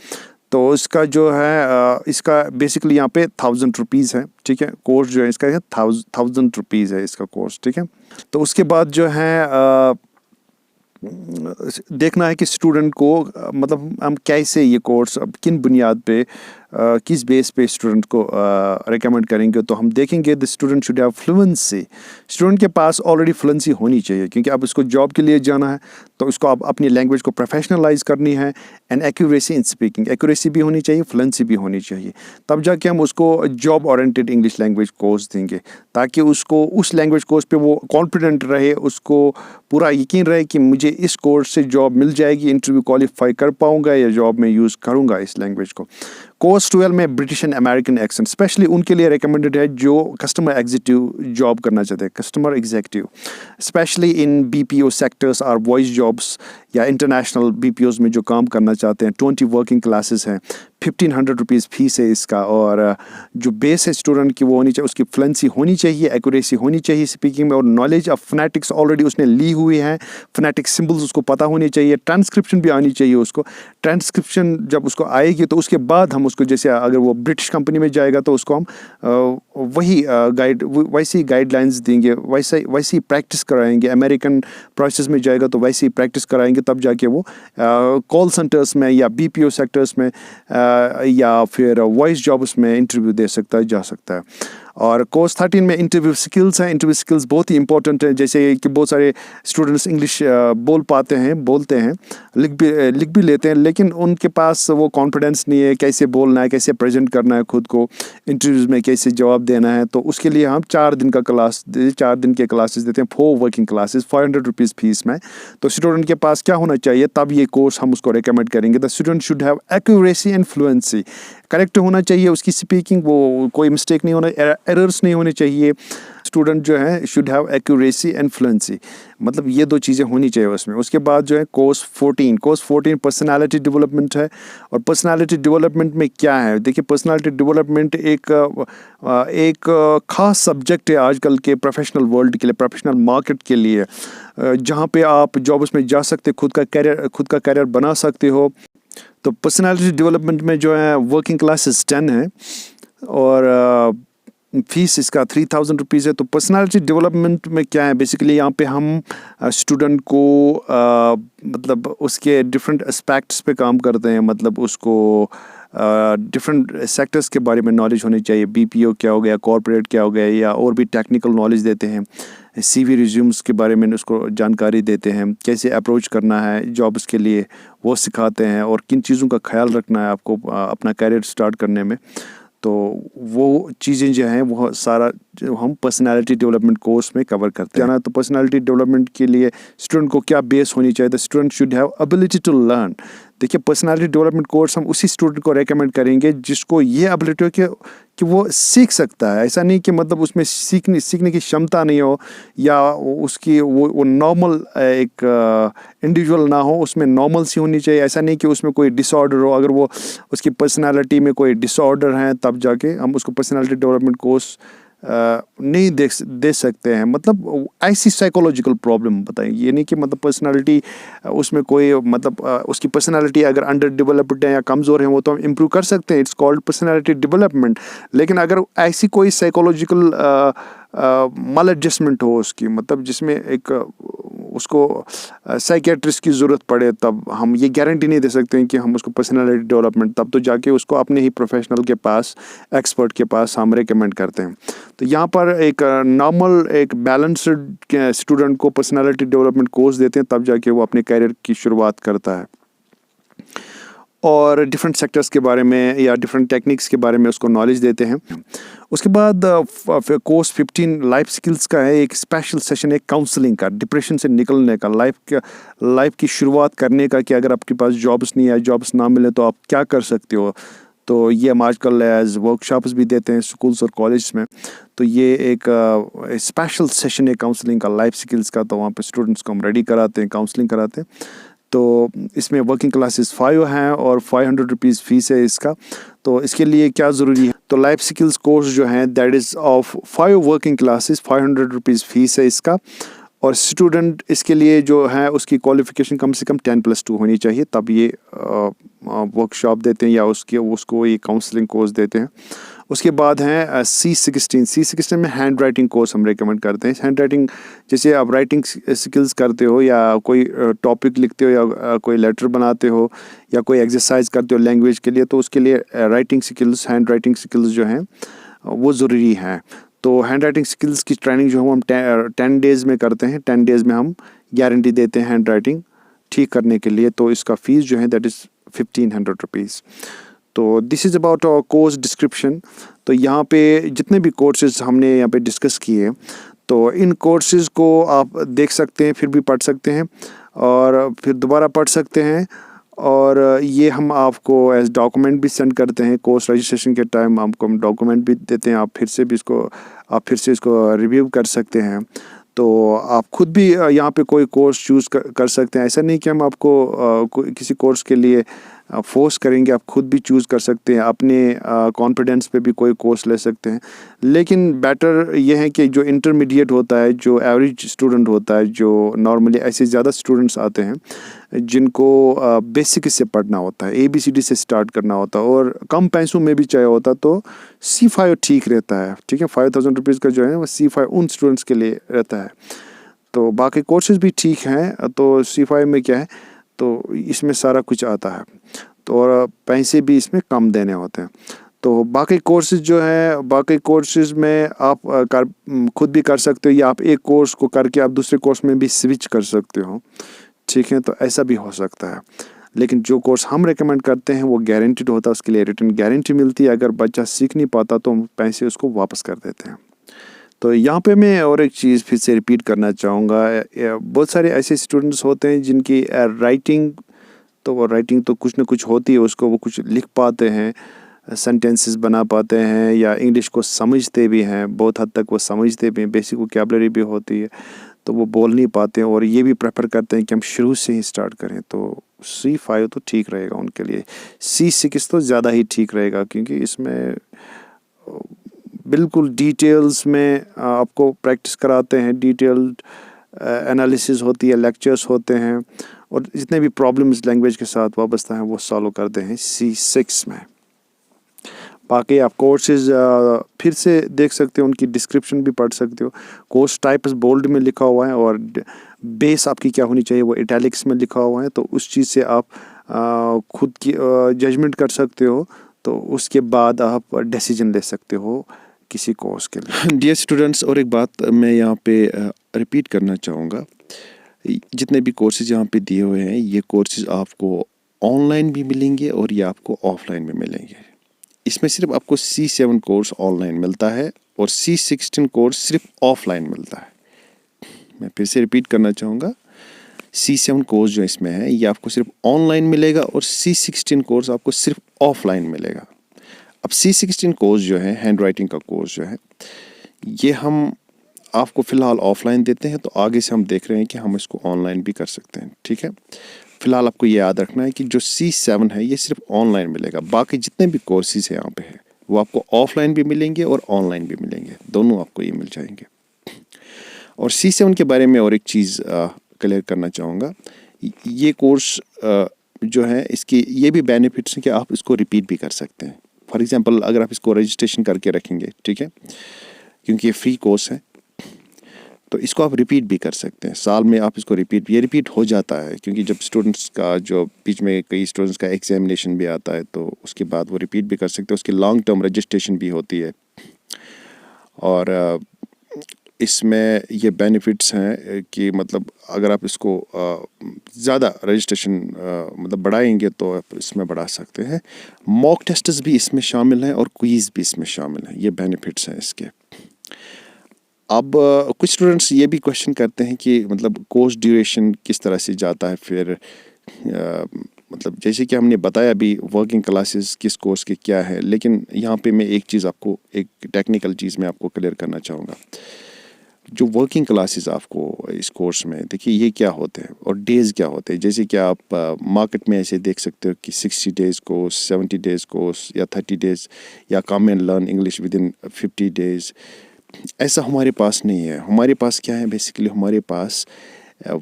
तो इसका जो है इसका बेसिकली यहाँ पे 1000 रुपीज़ है, ठीक है। कोर्स जो है इसका है 1000 रुपीज़ है इसका कोर्स, ठीक है। तो उसके बाद जो है देखना है कि स्टूडेंट को मतलब हम कैसे ये कोर्स अब किन बुनियाद पे किस बेस पे स्टूडेंट को रिकमेंड करेंगे। तो हम देखेंगे the student should have fluency. Student के पास ऑलरेडी फ्लुएंसी होनी चाहिए, क्योंकि अब उसको जॉब के लिए जाना है, तो उसको अब अपनी लैंग्वेज को प्रोफेशनलाइज करनी है। And accuracy in speaking, accuracy भी होनी चाहिए, फ्लुएंसी भी होनी चाहिए। तब जाके हम उसको job oriented English language course देंगे, ताकि उसको उस लैंग्वेज कोर्स पे वो कॉन्फिडेंट रहे, उसको पूरा यकीन रहे कि मुझे इस कोर्स से जॉब मिल जाएगी, इंटरव्यू क्वालिफाई कर पाऊंगा या जॉब में यूज़ करूंगा इस लैंग्वेज को। कोर्स 12 में British and American accent specially उनके लिए रिकमेंडेड है जो कस्टमर एग्जीक्यूटिव जॉब करना चाहते हैं, customer executive specially in BPO sectors और वॉइस जॉब्स या इंटरनेशनल बीपीओज में जो काम करना चाहते हैं। 20 वर्किंग क्लासेस हैं, 1500 रुपीज़ फीस है इसका। और जो बेस है स्टूडेंट की वो होनी चाहिए, उसकी फ्लुएंसी होनी चाहिए, एक्यूरेसी होनी चाहिए स्पीकिंग में, और नॉलेज ऑफ फोनेटिक्स ऑलरेडी उसने ली हुई है, फोनेटिक सिंबल्स उसको पता होनी चाहिए, ट्रांसक्रिप्शन भी आनी चाहिए उसको। ट्रांसक्रिप्शन जब उसको आएगी तो उसके बाद हम उसको, जैसे अगर वो ब्रिटिश कंपनी में जाएगा तो उसको हम वही वैसी गाइडलाइंस देंगे, वैसी प्रैक्टिस कराएंगे। अमेरिकन प्रोसेस में जाएगा तो वैसी प्रैक्टिस कराएंगे, तब जाके वो कॉल सेंटर्स में या बीपीओ सेक्टर्स में या फिर वॉइस जॉब्स में इंटरव्यू दे सकता है, जा सकता है। और कोर्स 13 में इंटरव्यू स्किल्स हैं। इंटरव्यू स्किल्स बहुत ही इंपॉर्टेंट है, जैसे कि बहुत सारे स्टूडेंट्स इंग्लिश बोलते हैं, लिख भी लेते हैं, लेकिन उनके पास वो कॉन्फिडेंस नहीं है कैसे बोलना है, कैसे प्रेजेंट करना है खुद को इंटरव्यूज़ में, कैसे जवाब देना है। तो उसके लिए हम 4 दिन के क्लासेस देते हैं, 4 वर्किंग क्लासेस, 500 रुपीज़ फीस में। तो स्टूडेंट के पास क्या होना चाहिए, तब ये कोर्स हम उसको रिकमेंड करेंगे। The student should have accuracy and fluency, correct होना चाहिए उसकी स्पीकिंग, वो कोई मिस्टेक नहीं होना, एरर्स नहीं होने चाहिए। स्टूडेंट जो है should have accuracy and fluency, मतलब ये 2 चीज़ें होनी चाहिए उसमें। उसके बाद जो है कोर्स 14 पर्सनालिटी डेवलपमेंट है। और पर्सनालिटी डेवलपमेंट में क्या है, देखिए पर्सनालिटी डेवलपमेंट एक ख़ास सब्जेक्ट है आजकल के प्रोफेशनल वर्ल्ड के लिए, प्रोफेशनल मार्केट के लिए, जहाँ पे आप जॉब्स में जा सकते, खुद का करियर बना सकते हो। तो पर्सनालिटी डेवलपमेंट में जो है वर्किंग क्लासेस 10 है और फीस इसका 3000 रुपीज़ है। तो पर्सनालिटी डेवलपमेंट में क्या है, बेसिकली यहाँ पे हम स्टूडेंट को मतलब उसके डिफरेंट एस्पेक्ट्स पे काम करते हैं, मतलब उसको डिफरेंट सेक्टर्स के बारे में नॉलेज होनी चाहिए। बीपीओ क्या हो गया, कॉर्पोरेट क्या हो गया, या और भी टेक्निकल नॉलेज देते हैं। सीवी रिज्यूम्स के बारे में उसको जानकारी देते हैं, कैसे अप्रोच करना है जॉब्स के लिए वो सिखाते हैं, और किन चीज़ों का ख्याल रखना है आपको अपना करियर स्टार्ट करने में। तो वो चीज़ें जो हैं वो सारा जो हम पर्सनालिटी डेवलपमेंट कोर्स में कवर करते हैं ना। तो पर्सनालिटी डेवलपमेंट के लिए स्टूडेंट को क्या बेस होनी चाहिए, the student should have ability to learn. देखिए पर्सनालिटी डेवलपमेंट कोर्स हम उसी स्टूडेंट को रेकमेंड करेंगे जिसको ये एबिलिटी हो कि वो सीख सकता है। ऐसा नहीं कि मतलब उसमें सीखने की क्षमता नहीं हो, या उसकी वो नॉर्मल एक इंडिविजुअल ना हो, उसमें नॉर्मल सी होनी चाहिए। ऐसा नहीं कि उसमें कोई डिसऑर्डर हो, अगर वो उसकी पर्सनालिटी में कोई डिसऑर्डर है तब जाके हम उसको पर्सनालिटी डेवलपमेंट कोर्स नहीं दे सकते हैं। मतलब ऐसी साइकोलॉजिकल प्रॉब्लम बताएं, ये नहीं कि मतलब पर्सनालिटी उसमें कोई मतलब उसकी पर्सनालिटी अगर अंडर डेवलप्ड है या कमज़ोर है वो तो हम इम्प्रूव कर सकते हैं, इट्स कॉल्ड पर्सनालिटी डेवलपमेंट। लेकिन अगर ऐसी कोई साइकोलॉजिकल मल एडजस्टमेंट हो उसकी, मतलब जिसमें एक उसको साइकेट्रिस्ट की ज़रूरत पड़े, तब हम ये गारंटी नहीं दे सकते हैं कि हम उसको पर्सनालिटी डेवलपमेंट, तब तो जाके उसको अपने ही प्रोफेशनल के पास, एक्सपर्ट के पास हम रेकमेंड करते हैं। तो यहाँ पर एक नॉर्मल एक बैलेंस्ड स्टूडेंट को पर्सनालिटी डेवलपमेंट कोर्स देते हैं, तब जाके वो अपने करियर की शुरुआत करता है। और डिफरेंट सेक्टर्स के बारे में या डिफरेंट टेक्निक्स के बारे में उसको नॉलेज देते हैं। उसके बाद कोर्स 15 लाइफ स्किल्स का है, एक स्पेशल सेशन है काउंसलिंग का, डिप्रेशन से निकलने का, लाइफ की शुरुआत करने का, कि अगर आपके पास जॉब्स नहीं है, जॉब्स ना मिले तो आप क्या कर सकते हो। तो ये हम आजकल एज वर्कशॉप्स भी देते हैं स्कूल्स और कॉलेज में। तो ये एक स्पेशल सेशन है काउंसलिंग का, लाइफ स्किल्स का। तो वहाँ पे स्टूडेंट्स को हम रेडी कराते हैं, काउंसलिंग कराते हैं। तो इसमें वर्किंग क्लासेस 5 हैं और 500 रुपीज़ फ़ीस है इसका। तो इसके लिए क्या ज़रूरी है, तो लाइफ स्किल्स कोर्स जो है that is of 5 working classes, 500 rupees fees है इसका। और स्टूडेंट इसके लिए जो है उसकी क्वालिफ़िकेशन कम से कम 10+2 होनी चाहिए, तब ये वर्कशॉप देते हैं या उसको ये काउंसलिंग कोर्स देते हैं। उसके बाद हैं C16 में हैंड राइटिंग कोर्स हम रेकमेंड करते हैं। हैंड राइटिंग जैसे आप राइटिंग स्किल्स करते हो या कोई टॉपिक लिखते हो या कोई लेटर बनाते हो या कोई एक्सरसाइज करते हो लैंग्वेज के लिए, तो उसके लिए writing skills, hand writing skills जो हैं वो ज़रूरी हैं। तो हैंड राइटिंग स्किल्स की ट्रेनिंग जो हम 10 डेज़ में करते हैं। 10 डेज़ में हम गारंटी देते हैं हैंड राइटिंग ठीक करने के लिए। तो इसका फ़ीस जो है दैट इज़ 1500 रुपीज़। तो this is about our course description. तो यहाँ पे जितने भी कोर्सेज़ हमने यहाँ पे डिस्कस किए, तो इन कोर्सेज़ को आप देख सकते हैं, फिर भी पढ़ सकते हैं और फिर दोबारा पढ़ सकते हैं। और ये हम आपको एज डॉक्यूमेंट भी सेंड करते हैं। कोर्स रजिस्ट्रेशन के टाइम आपको हम डॉक्यूमेंट भी देते हैं, आप फिर से इसको रिव्यू कर सकते हैं। तो आप खुद भी यहाँ पे कोई कोर्स चूज़ कर सकते हैं। ऐसा नहीं कि हम आपको किसी कोर्स के लिए फोर्स करेंगे, आप खुद भी चूज़ कर सकते हैं, अपने कॉन्फिडेंस पे भी कोई कोर्स ले सकते हैं। लेकिन बेटर ये है कि जो इंटरमीडिएट होता है, जो एवरेज स्टूडेंट होता है, जो नॉर्मली ऐसे ज़्यादा स्टूडेंट्स आते हैं जिनको बेसिक से पढ़ना होता है, ABCD से स्टार्ट करना होता है और कम पैसों में भी चाहिए होता, तो C5 ठीक रहता है। ठीक है, 5000 रुपीज़ का जो है वो C5 उन स्टूडेंट्स के लिए रहता है। तो बाकी कोर्सेज भी ठीक हैं। तो C5 में क्या है, तो इसमें सारा कुछ आता है, तो और पैसे भी इसमें कम देने होते हैं। तो बाकी कोर्सेज जो है, बाकी कोर्सेज में आप खुद भी कर सकते हो या आप एक कोर्स को करके आप दूसरे कोर्स में भी स्विच कर सकते हो। ठीक है, तो ऐसा भी हो सकता है। लेकिन जो कोर्स हम रेकमेंड करते हैं वो गारंटीड होता है, उसके लिए रिटर्न गारंटी मिलती है। अगर बच्चा सीख नहीं पाता तो हम पैसे उसको वापस कर देते हैं। तो यहाँ पे मैं और एक चीज़ फिर से रिपीट करना चाहूँगा। बहुत सारे ऐसे स्टूडेंट्स होते हैं जिनकी राइटिंग तो कुछ ना कुछ होती है, उसको वो कुछ लिख पाते हैं, सेंटेंसेस बना पाते हैं या इंग्लिश को समझते भी हैं, बहुत हद तक वो समझते भी हैं, बेसिक वोकैबुलरी भी होती है, तो वो बोल नहीं पाते हैं और ये भी प्रेफर करते हैं कि हम शुरू से ही स्टार्ट करें। तो C5 तो ठीक रहेगा उनके लिए। C6 तो ज़्यादा ही ठीक रहेगा, क्योंकि इसमें बिल्कुल डिटेल्स में आपको प्रैक्टिस कराते हैं, डिटेल्ड एनालिसिस होती है, लेक्चर्स होते हैं और जितने भी प्रॉब्लम्स लैंग्वेज के साथ वाबस्ता हैं वो सॉल्व करते हैं C6 में। बाकी आप कोर्सेज फिर से देख सकते हो, उनकी डिस्क्रिप्शन भी पढ़ सकते हो। कोर्स टाइप्स बोल्ड में लिखा हुआ है और बेस आपकी क्या होनी चाहिए वो इटैलिक्स में लिखा हुआ है। तो उस चीज़ से आप खुद की जजमेंट कर सकते हो, तो उसके बाद आप डिसीजन ले सकते हो किसी कोर्स के लिए। डियर स्टूडेंट्स, और एक बात मैं यहाँ पे रिपीट करना चाहूँगा, जितने भी कोर्सेज यहाँ पे दिए हुए हैं, ये कोर्सेज आपको ऑनलाइन भी मिलेंगे और ये आपको ऑफलाइन भी मिलेंगे। इसमें सिर्फ आपको C7 कोर्स ऑनलाइन मिलता है और C16 कोर्स सिर्फ ऑफलाइन मिलता है। मैं फिर से रिपीट करना चाहूँगा, C7 कोर्स जो इसमें है ये आपको सिर्फ ऑनलाइन मिलेगा और C16 कोर्स आपको सिर्फ ऑफलाइन मिलेगा। अब C16 कोर्स जो है, हैंड राइटिंग का कोर्स जो है, ये हम आपको फ़िलहाल ऑफलाइन देते हैं, तो आगे से हम देख रहे हैं कि हम इसको ऑनलाइन भी कर सकते हैं। ठीक है, फ़िलहाल आपको ये याद रखना है कि जो C7 है ये सिर्फ ऑनलाइन मिलेगा। बाकी जितने भी कोर्सेज हैं यहाँ पे है वो आपको ऑफलाइन भी मिलेंगे और ऑनलाइन भी मिलेंगे, दोनों आपको ये मिल जाएंगे। और C7 के बारे में और एक चीज़ क्लियर करना चाहूँगा, ये कोर्स जो है इसकी ये भी बेनिफिट्स हैं कि आप इसको रिपीट भी कर सकते हैं। फॉर एग्ज़ाम्पल, अगर आप इसको रजिस्ट्रेशन करके रखेंगे, ठीक है, क्योंकि ये फ्री कोर्स है, तो इसको आप रिपीट भी कर सकते हैं। साल में आप इसको रिपीट हो जाता है, क्योंकि जब स्टूडेंट्स का जो बीच में कई स्टूडेंट्स का एग्जामिनेशन भी आता है, तो उसके बाद वो रिपीट भी कर सकते हैं। उसकी लॉन्ग टर्म रजिस्ट्रेशन भी होती है और इसमें ये बेनिफिट्स हैं कि मतलब अगर आप इसको ज़्यादा रजिस्ट्रेशन मतलब बढ़ाएंगे तो आप इसमें बढ़ा सकते हैं। मॉक टेस्ट्स भी इसमें शामिल हैं और क्विज़ भी इसमें शामिल हैं, ये बेनिफिट्स हैं इसके। अब कुछ स्टूडेंट्स ये भी क्वेश्चन करते हैं कि मतलब कोर्स ड्यूरेशन किस तरह से जाता है फिर, मतलब जैसे कि हमने बताया अभी वर्किंग क्लासेस किस कोर्स के क्या है, लेकिन यहाँ पे मैं एक चीज़ आपको, एक टेक्निकल चीज़ मैं आपको क्लियर करना चाहूँगा। जो वर्किंग क्लासेस आपको इस कोर्स में देखिए ये क्या होते हैं और डेज़ क्या होते हैं। जैसे कि आप मार्केट में ऐसे देख सकते हो कि 60 डेज़ कोर्स, 70 डेज़ कोर्स या 30 डेज़ या come and learn English with in 50 days. ऐसा हमारे पास नहीं है। हमारे पास क्या है, बेसिकली हमारे पास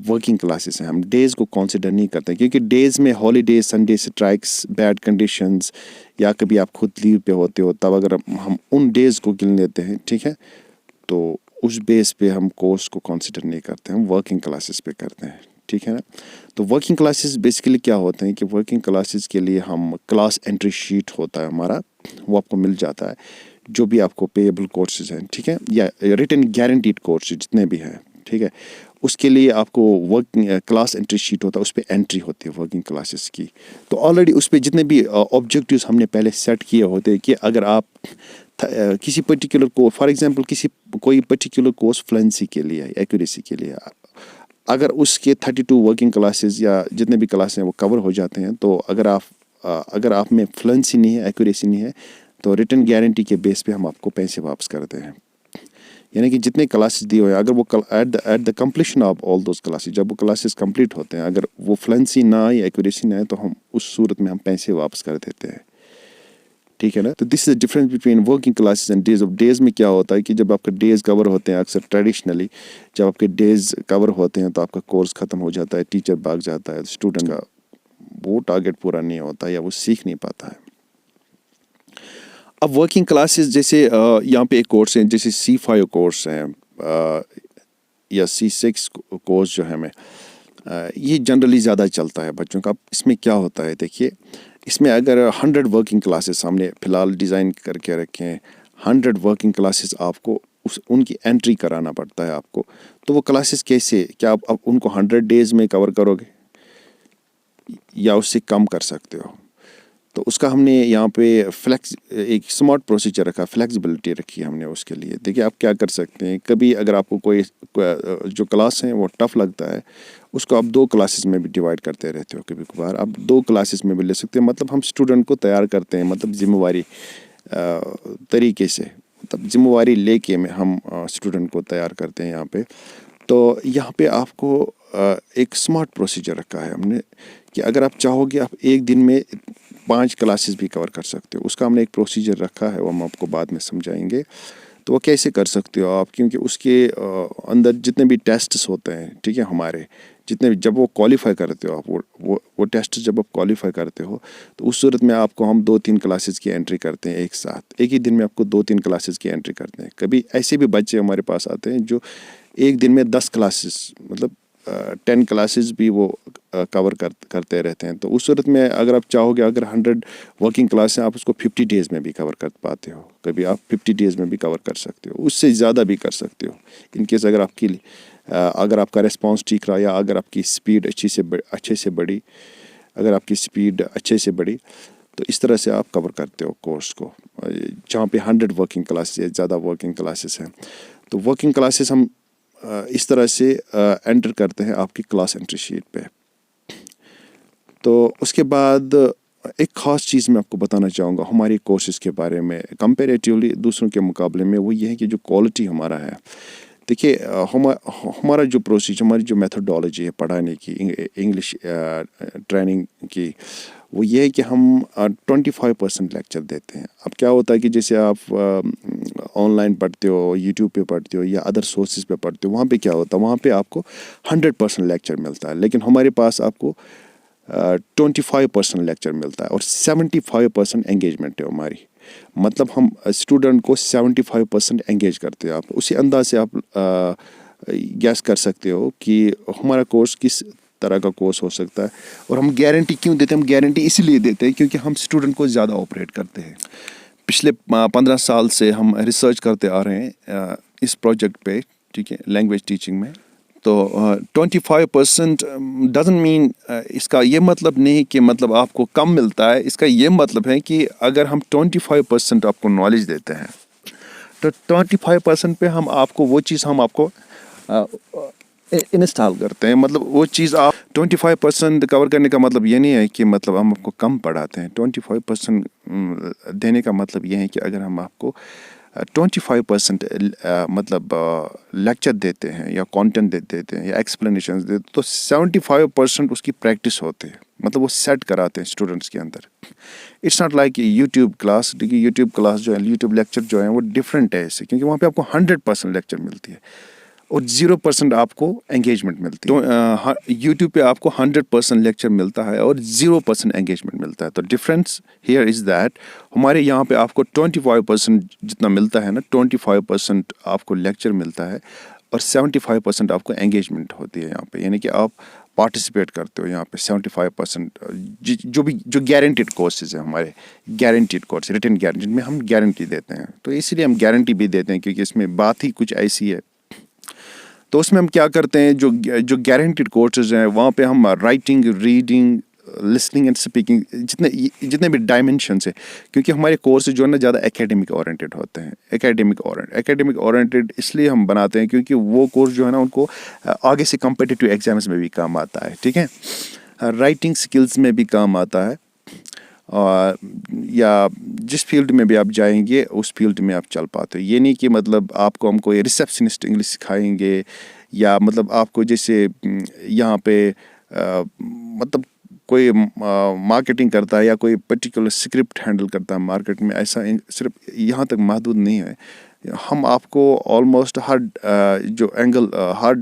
वर्किंग क्लासेस हैं। हम डेज़ को कंसिडर नहीं करते क्योंकि डेज़ में holiday, Sunday, strikes, bad conditions या कभी आप खुद लीव पे होते हो, तब अगर हम उन डेज़ को गिन लेते हैं, ठीक है, तो उस बेस पे हम कोर्स को कंसिडर नहीं करते, हम वर्किंग क्लासेस पे करते हैं, ठीक है ना। तो वर्किंग क्लासेस बेसिकली क्या होते हैं कि वर्किंग क्लासेस के लिए हम क्लास एंट्री शीट होता है हमारा, वो आपको मिल जाता है, जो भी आपको पेएबल कोर्सेज हैं, ठीक है, या रिटन गारंटीड कोर्सेज जितने भी हैं, ठीक है, उसके लिए आपको वर्किंग क्लास एंट्री शीट होता है, उस पर एंट्री होती है वर्किंग क्लासेस की। तो ऑलरेडी उस पर जितने भी ऑब्जेक्टिव्स हमने पहले सेट किए होते हैं कि अगर आप किसी पर्टिकुलर को, फॉर एग्जांपल कोई पर्टिकुलर कोर्स फ्लुएंसी के लिए, एक्यूरेसी के लिए, अगर उसके 32 वर्किंग क्लासेस या जितने भी क्लासेस हैं वो कवर हो जाते हैं, तो अगर आप में फ्लुएंसी नहीं है, एक्यूरेसी नहीं है, तो रिटन गारंटी के बेस पे हम आपको पैसे वापस करते हैं। यानी कि जितने क्लासेस दिए हुए हैं, अगर वो at the completion of all those classes, जब वो क्लासेस कंप्लीट होते हैं, अगर वो फ्लुएंसी ना आए, एक्यूरेसी ना आए, तो हम उस सूरत में हम पैसे वापस कर देते हैं, ठीक है ना। तो this is the difference between working classes and days. Of days में क्या होता है कि जब आपके डेज कवर होते हैं, अक्सर ट्रेडिशनली जब आपके डेज कवर होते हैं तो आपका कोर्स ख़त्म हो जाता है, टीचर भाग जाता है, स्टूडेंट का वो टारगेट पूरा नहीं होता या वो सीख नहीं पाता है। अब वर्किंग क्लासेस जैसे यहाँ पे एक कोर्स है, जैसे C5 कोर्स है या C6 कोर्स जो है हमें ये जनरली ज़्यादा चलता है बच्चों का। अब इसमें क्या होता है, देखिए इसमें अगर 100 वर्किंग क्लासेस हमने फ़िलहाल डिज़ाइन करके रखे हैं, 100 वर्किंग क्लासेस आपको उनकी एंट्री कराना पड़ता है आपको। तो वो क्लासेस कैसे, क्या आप उनको 100 डेज़ में कवर करोगे या उससे कम कर सकते हो? तो उसका हमने यहाँ पे एक स्मार्ट प्रोसीजर रखा, फ्लेक्सिबिलिटी रखी हमने उसके लिए। देखिए आप क्या कर सकते हैं, कभी अगर आपको कोई जो क्लास है वो टफ़ लगता है, उसको आप 2 क्लासेस में भी डिवाइड करते रहते हो। कभी कभार आप 2 क्लासेस में भी ले सकते हैं। मतलब हम स्टूडेंट को तैयार करते हैं, मतलब जिम्मेवारी तरीके से, मतलब जिम्मेवारी लेके में हम स्टूडेंट को तैयार करते हैं यहाँ पे। तो यहाँ पे आपको एक स्मार्ट प्रोसीजर रखा है हमने कि अगर आप चाहोगे आप एक दिन में 5 क्लासेस भी कवर कर सकते हो। उसका हमने एक प्रोसीजर रखा है, वो हम आपको बाद में समझाएंगे। तो वो कैसे कर सकते हो आप, क्योंकि उसके अंदर जितने भी टेस्ट्स होते हैं, ठीक है, हमारे जितने भी, जब वो क्वालिफाई करते हो आप, वो टेस्ट जब आप क्वालिफाई करते हो, तो उस सूरत में आपको हम 2-3 क्लासेस की एंट्री करते हैं एक साथ। एक ही दिन में आपको 2-3 क्लासेस की एंट्री करते हैं। कभी ऐसे भी बच्चे हमारे पास आते हैं जो एक दिन में 10 क्लासेस, मतलब 10 क्लासेस भी वो कवर करते रहते हैं। तो उस सूरत में अगर आप चाहोगे, अगर 100 वर्किंग क्लास हैं, आप उसको 50 डेज़ में भी कवर कर पाते हो। कभी आप 50 डेज़ में भी कवर कर सकते हो, उससे ज़्यादा भी कर सकते हो। इनकेस अगर आपका रिस्पॉन्स ठीक रहा या अगर आपकी स्पीड अच्छे से बढ़ी, अगर आपकी स्पीड अच्छे से बढ़ी, तो इस तरह से आप कवर करते हो कोर्स को। जहाँ पे 100 वर्किंग क्लासेस है, ज़्यादा वर्किंग क्लासेस हैं, तो वर्किंग क्लासेस हम इस तरह से एंटर करते हैं आपकी क्लास एंट्री शीट पे। तो उसके बाद एक ख़ास चीज़ मैं आपको बताना चाहूँगा हमारे कोर्सेज़ के बारे में कंपैरेटिवली दूसरों के मुकाबले में, वो ये है कि जो क्वालिटी हमारा है। देखिए हमारा जो प्रोसीजर, हमारी जो मेथोडोलॉजी है पढ़ाने की, इंग्लिश ट्रेनिंग की, वो ये है कि हम 25% लेक्चर देते हैं। अब क्या होता है कि जैसे आप ऑनलाइन पढ़ते हो, यूट्यूब पे पढ़ते हो या अदर सोर्सेज पे पढ़ते हो, वहाँ पे क्या होता है, वहाँ पे आपको 100% लेक्चर मिलता है, लेकिन हमारे पास आपको 25% लेक्चर मिलता है और 75% एंगेजमेंट है हमारी। मतलब हम स्टूडेंट को 75% एंगेज करते हैं। आप उसी अंदाज से आप गैस कर सकते हो कि हमारा कोर्स किस तरह का कोर्स हो सकता है। और हम गारंटी क्यों देते हैं? हम गारंटी इसलिए देते हैं क्योंकि हम स्टूडेंट को ज़्यादा ऑपरेट करते हैं। पिछले 15 साल से हम रिसर्च करते आ रहे हैं इस प्रोजेक्ट पे, ठीक है, लैंग्वेज टीचिंग में। तो 25% डजंट मीन, इसका ये मतलब नहीं कि मतलब आपको कम मिलता है। इसका ये मतलब है कि अगर हम 25% आपको नॉलेज देते हैं, तो 25% पे हम आपको वो चीज़ हम आपको इंस्टॉल करते हैं। मतलब वो चीज़ आप 25% कवर करने का मतलब ये नहीं है कि मतलब हम आपको कम पढ़ाते हैं। 25% देने का मतलब ये है कि अगर हम आपको 25% मतलब लेक्चर देते हैं या कंटेंट देते हैं या एक्सप्लेनेशन देते हैं, तो 75% उसकी प्रैक्टिस होती है, मतलब वो सेट कराते हैं स्टूडेंट्स के अंदर। It's not like YouTube class. देखिए यूट्यूब क्लास जो है, यूट्यूब लेक्चर जो है वो डिफरेंट है इससे, क्योंकि वहाँ पे आपको 100% लेक्चर मिलती है और 0% आपको एंगेजमेंट मिलती है। तो यूट्यूब पे आपको 100% लेक्चर मिलता है और 0% एंगेजमेंट मिलता है। तो डिफरेंस हियर इज़ दैट हमारे यहाँ पे आपको 25% जितना मिलता है ना, 25% आपको लेक्चर मिलता है और 75% आपको एंगेजमेंट होती है यहाँ पे, यानी कि आप पार्टिसिपेट करते हो यहाँ पे 75%। जो गारंटीड कोर्सेज हैं हमारे, गारंटीड कोर्स, रिटन गारंटी, जिनमें हम गारंटी देते हैं, तो इसीलिए हम गारंटी भी देते हैं क्योंकि इसमें बात ही कुछ ऐसी है। तो उसमें हम क्या करते हैं, जो गारंटीड कोर्सेज हैं वहाँ पे हम writing, reading, listening and speaking, जितने भी डायमेंशंस है, क्योंकि हमारे कोर्सेज जो है ना ज़्यादा एकेडमिक ओरिएंटेड होते हैं। एकेडमिक ओरिएंटेड इसलिए हम बनाते हैं क्योंकि वो कोर्स जो है ना उनको आगे से कम्पिटिटिव एग्जाम्स में भी काम आता है, ठीक है, राइटिंग स्किल्स में भी काम आता है, और या जिस फील्ड में भी आप जाएंगे उस फील्ड में आप चल पाते हो। ये नहीं कि मतलब आपको हम कोई रिसेप्शनिस्ट इंग्लिश सिखाएंगे या मतलब आपको जैसे यहाँ पे मतलब कोई मार्केटिंग करता है या कोई पर्टिकुलर स्क्रिप्ट हैंडल करता है मार्केट में, ऐसा सिर्फ यहाँ तक महदूद नहीं है। हम आपको ऑलमोस्ट जो एंगल, हर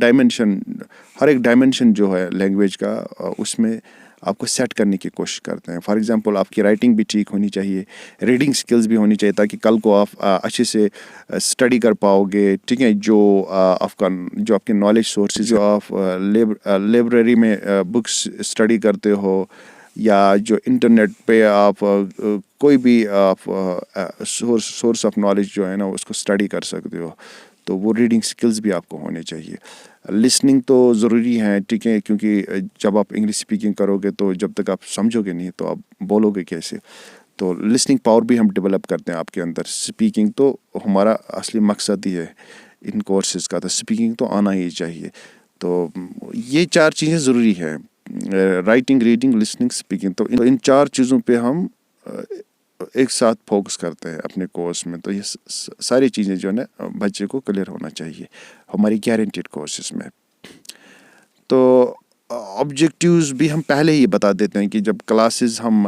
एक डायमेंशन जो है लैंग्वेज का, उसमें आपको सेट करने की कोशिश करते हैं। फॉर एग्जांपल आपकी राइटिंग भी ठीक होनी चाहिए, रीडिंग स्किल्स भी होनी चाहिए, ताकि कल को आप अच्छे से स्टडी कर पाओगे, ठीक है। जो आपके नॉलेज सोर्सेज, जो आप लाइब्रेरी में बुक्स स्टडी करते हो या जो इंटरनेट पे आप कोई भी आप सोर्स ऑफ नॉलेज जो है ना उसको स्टडी कर सकते हो, तो वो रीडिंग स्किल्स भी आपको होने चाहिए। लिसनिंग तो ज़रूरी है, ठीक है, क्योंकि जब आप इंग्लिश स्पीकिंग करोगे तो जब तक आप समझोगे नहीं तो आप बोलोगे कैसे। तो लिसनिंग पावर भी हम डेवलप करते हैं आपके अंदर। स्पीकिंग तो हमारा असली मकसद ही है इन कोर्सेज़ का, तो स्पीकिंग तो आना ही चाहिए। तो ये 4 चीज़ें ज़रूरी है, राइटिंग, रीडिंग, लिसनिंग, स्पीकिंग। तो इन 4 चीज़ों पे हम एक साथ फोकस करते हैं अपने कोर्स में। तो ये सारी चीज़ें जो है ना बच्चे को क्लियर होना चाहिए हमारी गारंटीड कोर्सेज में। तो ऑब्जेक्टिव्स भी हम पहले ही बता देते हैं कि जब क्लासेस हम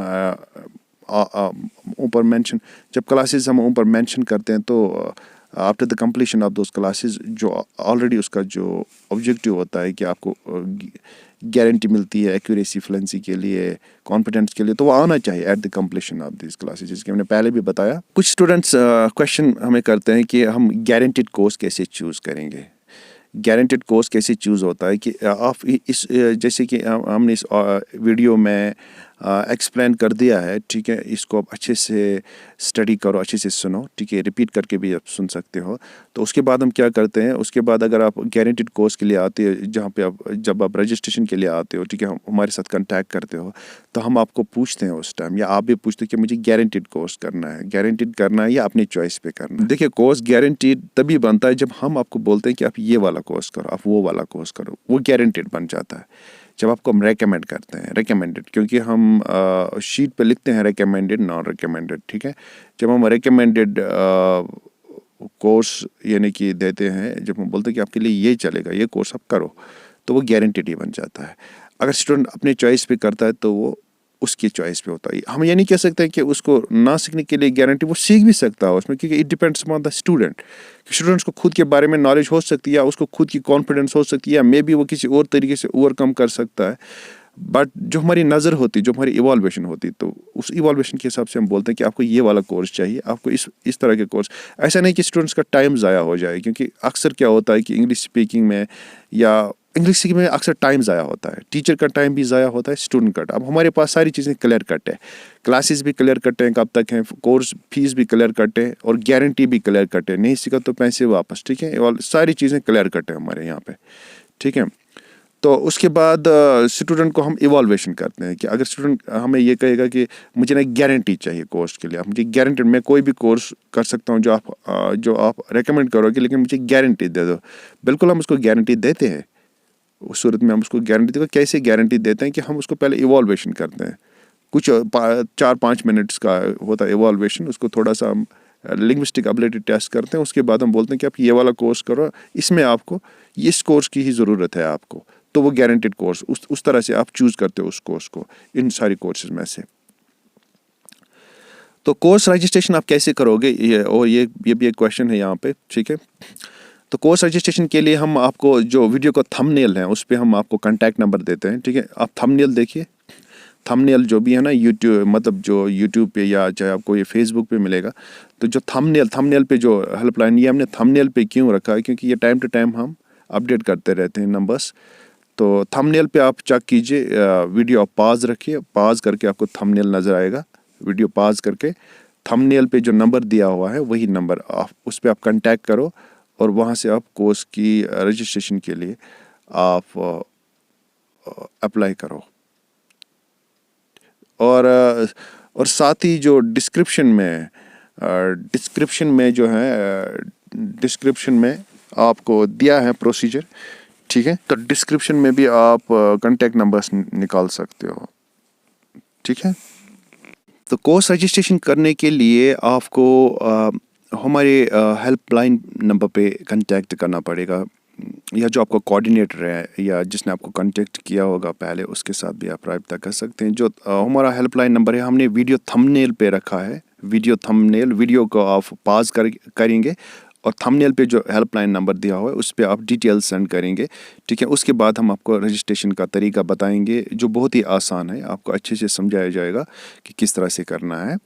ऊपर मेंशन करते हैं, तो after the completion of those classes जो ऑलरेडी उसका जो ऑब्जेक्टिव होता है कि आपको गारंटी मिलती है एक्यूरेसी, फ्लुएंसी के लिए, कॉन्फिडेंस के लिए, तो वो आना चाहिए at the completion of this classes, जिसके हमने पहले भी बताया। कुछ स्टूडेंट्स क्वेश्चन हमें करते हैं कि हम गारंटीड कोर्स कैसे चूज़ करेंगे। गारंटीड कोर्स कैसे चूज़ होता है कि आप इस जैसे कि हमने इस वीडियो में एक्सप्लेन कर दिया है, ठीक है। इसको आप अच्छे से स्टडी करो, अच्छे से सुनो, ठीक है, रिपीट करके भी आप सुन सकते हो। तो उसके बाद हम क्या करते हैं, उसके बाद अगर आप गारंटीड कोर्स के लिए आते हो, जहाँ पे जब आप रजिस्ट्रेशन के लिए आते हो, ठीक है, हमारे साथ कांटेक्ट करते हो, तो हम आपको पूछते हैं उस टाइम, या आप भी पूछते हो कि मुझे गारंटीड कोर्स करना है या अपनी चॉइस पे करना है। देखिए, कोर्स गारंटीड तभी बनता है जब हम आपको बोलते हैं कि आप ये वाला कोर्स करो, आप वो वाला कोर्स करो, वो गारंटीड बन जाता है। जब आपको हम रेकमेंड करते हैं, रेकमेंडेड, क्योंकि हम शीट पे लिखते हैं रेकमेंडेड, नॉन रेकमेंडेड, ठीक है। जब हम रेकमेंडेड कोर्स यानी कि देते हैं, जब हम बोलते हैं कि आपके लिए ये चलेगा, ये कोर्स आप करो, तो वो गारंटीड ही बन जाता है। अगर स्टूडेंट अपने चॉइस पे करता है तो वो उसकी चॉइस पे होता है। हम ये नहीं कह सकते कि उसको ना सीखने के लिए गारंटी, वो सीख भी सकता है उसमें, क्योंकि it depends upon the student. Students को खुद के बारे में नॉलेज हो सकती है, या उसको खुद की कॉन्फिडेंस हो सकती है, या मे बी वो किसी और तरीके से ओवरकम कर सकता है। बट जो हमारी नज़र होती, जो हमारी इवॉल्वेशन होती, तो उस इवॉल्वेशन के हिसाब से हम बोलते हैं कि आपको ये वाला कोर्स चाहिए, आपको इस तरह के कोर्स। ऐसा नहीं कि स्टूडेंट्स का टाइम ज़ाया हो जाए, क्योंकि अक्सर क्या होता है कि इंग्लिश स्पीकिंग में अक्सर टाइम ज़ाया होता है, टीचर का टाइम भी ज़ाया होता है, स्टूडेंट का। अब हमारे पास सारी चीज़ें क्लियर कट है, क्लासेस भी क्लियर कट हैं कब तक हैं, कोर्स फीस भी क्लियर कट है, और गारंटी भी क्लियर कट है, नहीं सीखा तो पैसे वापस, ठीक है। और सारी चीज़ें क्लियर कट है हमारे यहाँ पे, ठीक है। तो उसके बाद स्टूडेंट को हम इवॉल्वेशन करते हैं कि अगर स्टूडेंट हमें ये कहेगा कि मुझे ना गारंटी चाहिए कोर्स के लिए, आप मुझे गारंटी, मैं कोई भी कोर्स कर सकता हूँ जो आप रेकमेंड करोगे, लेकिन मुझे गारंटी दे दो, बिल्कुल हम उसको गारंटी देते हैं। उस सूरत में हम उसको गारंटी देते हैं। कैसे गारंटी देते हैं कि हम उसको पहले इवॉल्वेशन करते हैं, कुछ 4-5 मिनट्स का होता है इवॉल्वेशन, उसको थोड़ा सा हम लिंग्विस्टिक एबिलिटी टेस्ट करते हैं, उसके बाद हम बोलते हैं कि आप ये वाला कोर्स करो, इसमें आपको इस कोर्स की ही ज़रूरत है आपको, तो वो गारंटेड कोर्स उस तरह से आप चूज़ करते हो उस कोर्स को इन सारी कोर्सेज में से। तो कोर्स रजिस्ट्रेशन आप कैसे करोगे, ये भी एक क्वेश्चन है यहाँ पे, ठीक है। तो कोर्स रजिस्ट्रेशन के लिए हम आपको जो वीडियो का थंबनेल है उस पर हम आपको कॉन्टैक्ट नंबर देते हैं, ठीक है। आप थंबनेल देखिए, थंबनेल जो भी है ना यूट्यूब, मतलब जो यूट्यूब पे या चाहे आपको ये फेसबुक पे मिलेगा, तो जो थंबनेल पे जो हेल्पलाइन, ये हमने थंबनेल पे क्यों रखा है, क्योंकि ये टाइम टू टाइम हम अपडेट करते रहते हैं नंबर्स। तो थंबनेल पे आप चेक कीजिए, वीडियो आप पॉज रखिए, पॉज करके आपको थंबनेल नज़र आएगा, वीडियो पॉज करके थंबनेल पे जो नंबर दिया हुआ है वही नंबर आप उस पर आप कांटेक्ट करो और वहाँ से आप कोर्स की रजिस्ट्रेशन के लिए आप अप्लाई करो। और साथ ही जो डिस्क्रिप्शन में जो है, डिस्क्रिप्शन में आपको दिया है प्रोसीजर, ठीक है। तो डिस्क्रिप्शन में भी आप कांटेक्ट नंबर्स निकाल सकते हो, ठीक है। तो कोर्स रजिस्ट्रेशन करने के लिए आपको हमारे हेल्पलाइन नंबर पे कांटेक्ट करना पड़ेगा, या जो आपका कोऑर्डिनेटर है या जिसने आपको कांटेक्ट किया होगा पहले उसके साथ भी आप राब्ता कर सकते हैं। जो हमारा हेल्पलाइन नंबर है, हमने वीडियो थंबनेल पे रखा है, वीडियो को आप पॉज करेंगे और थंबनेल पे जो हेल्पलाइन नंबर दिया हुआ है उस पर आप डिटेल्स सेंड करेंगे, ठीक है। उसके बाद हम आपको रजिस्ट्रेशन का तरीका बताएंगे जो बहुत ही आसान है, आपको अच्छे से समझाया जाएगा कि किस तरह से करना है।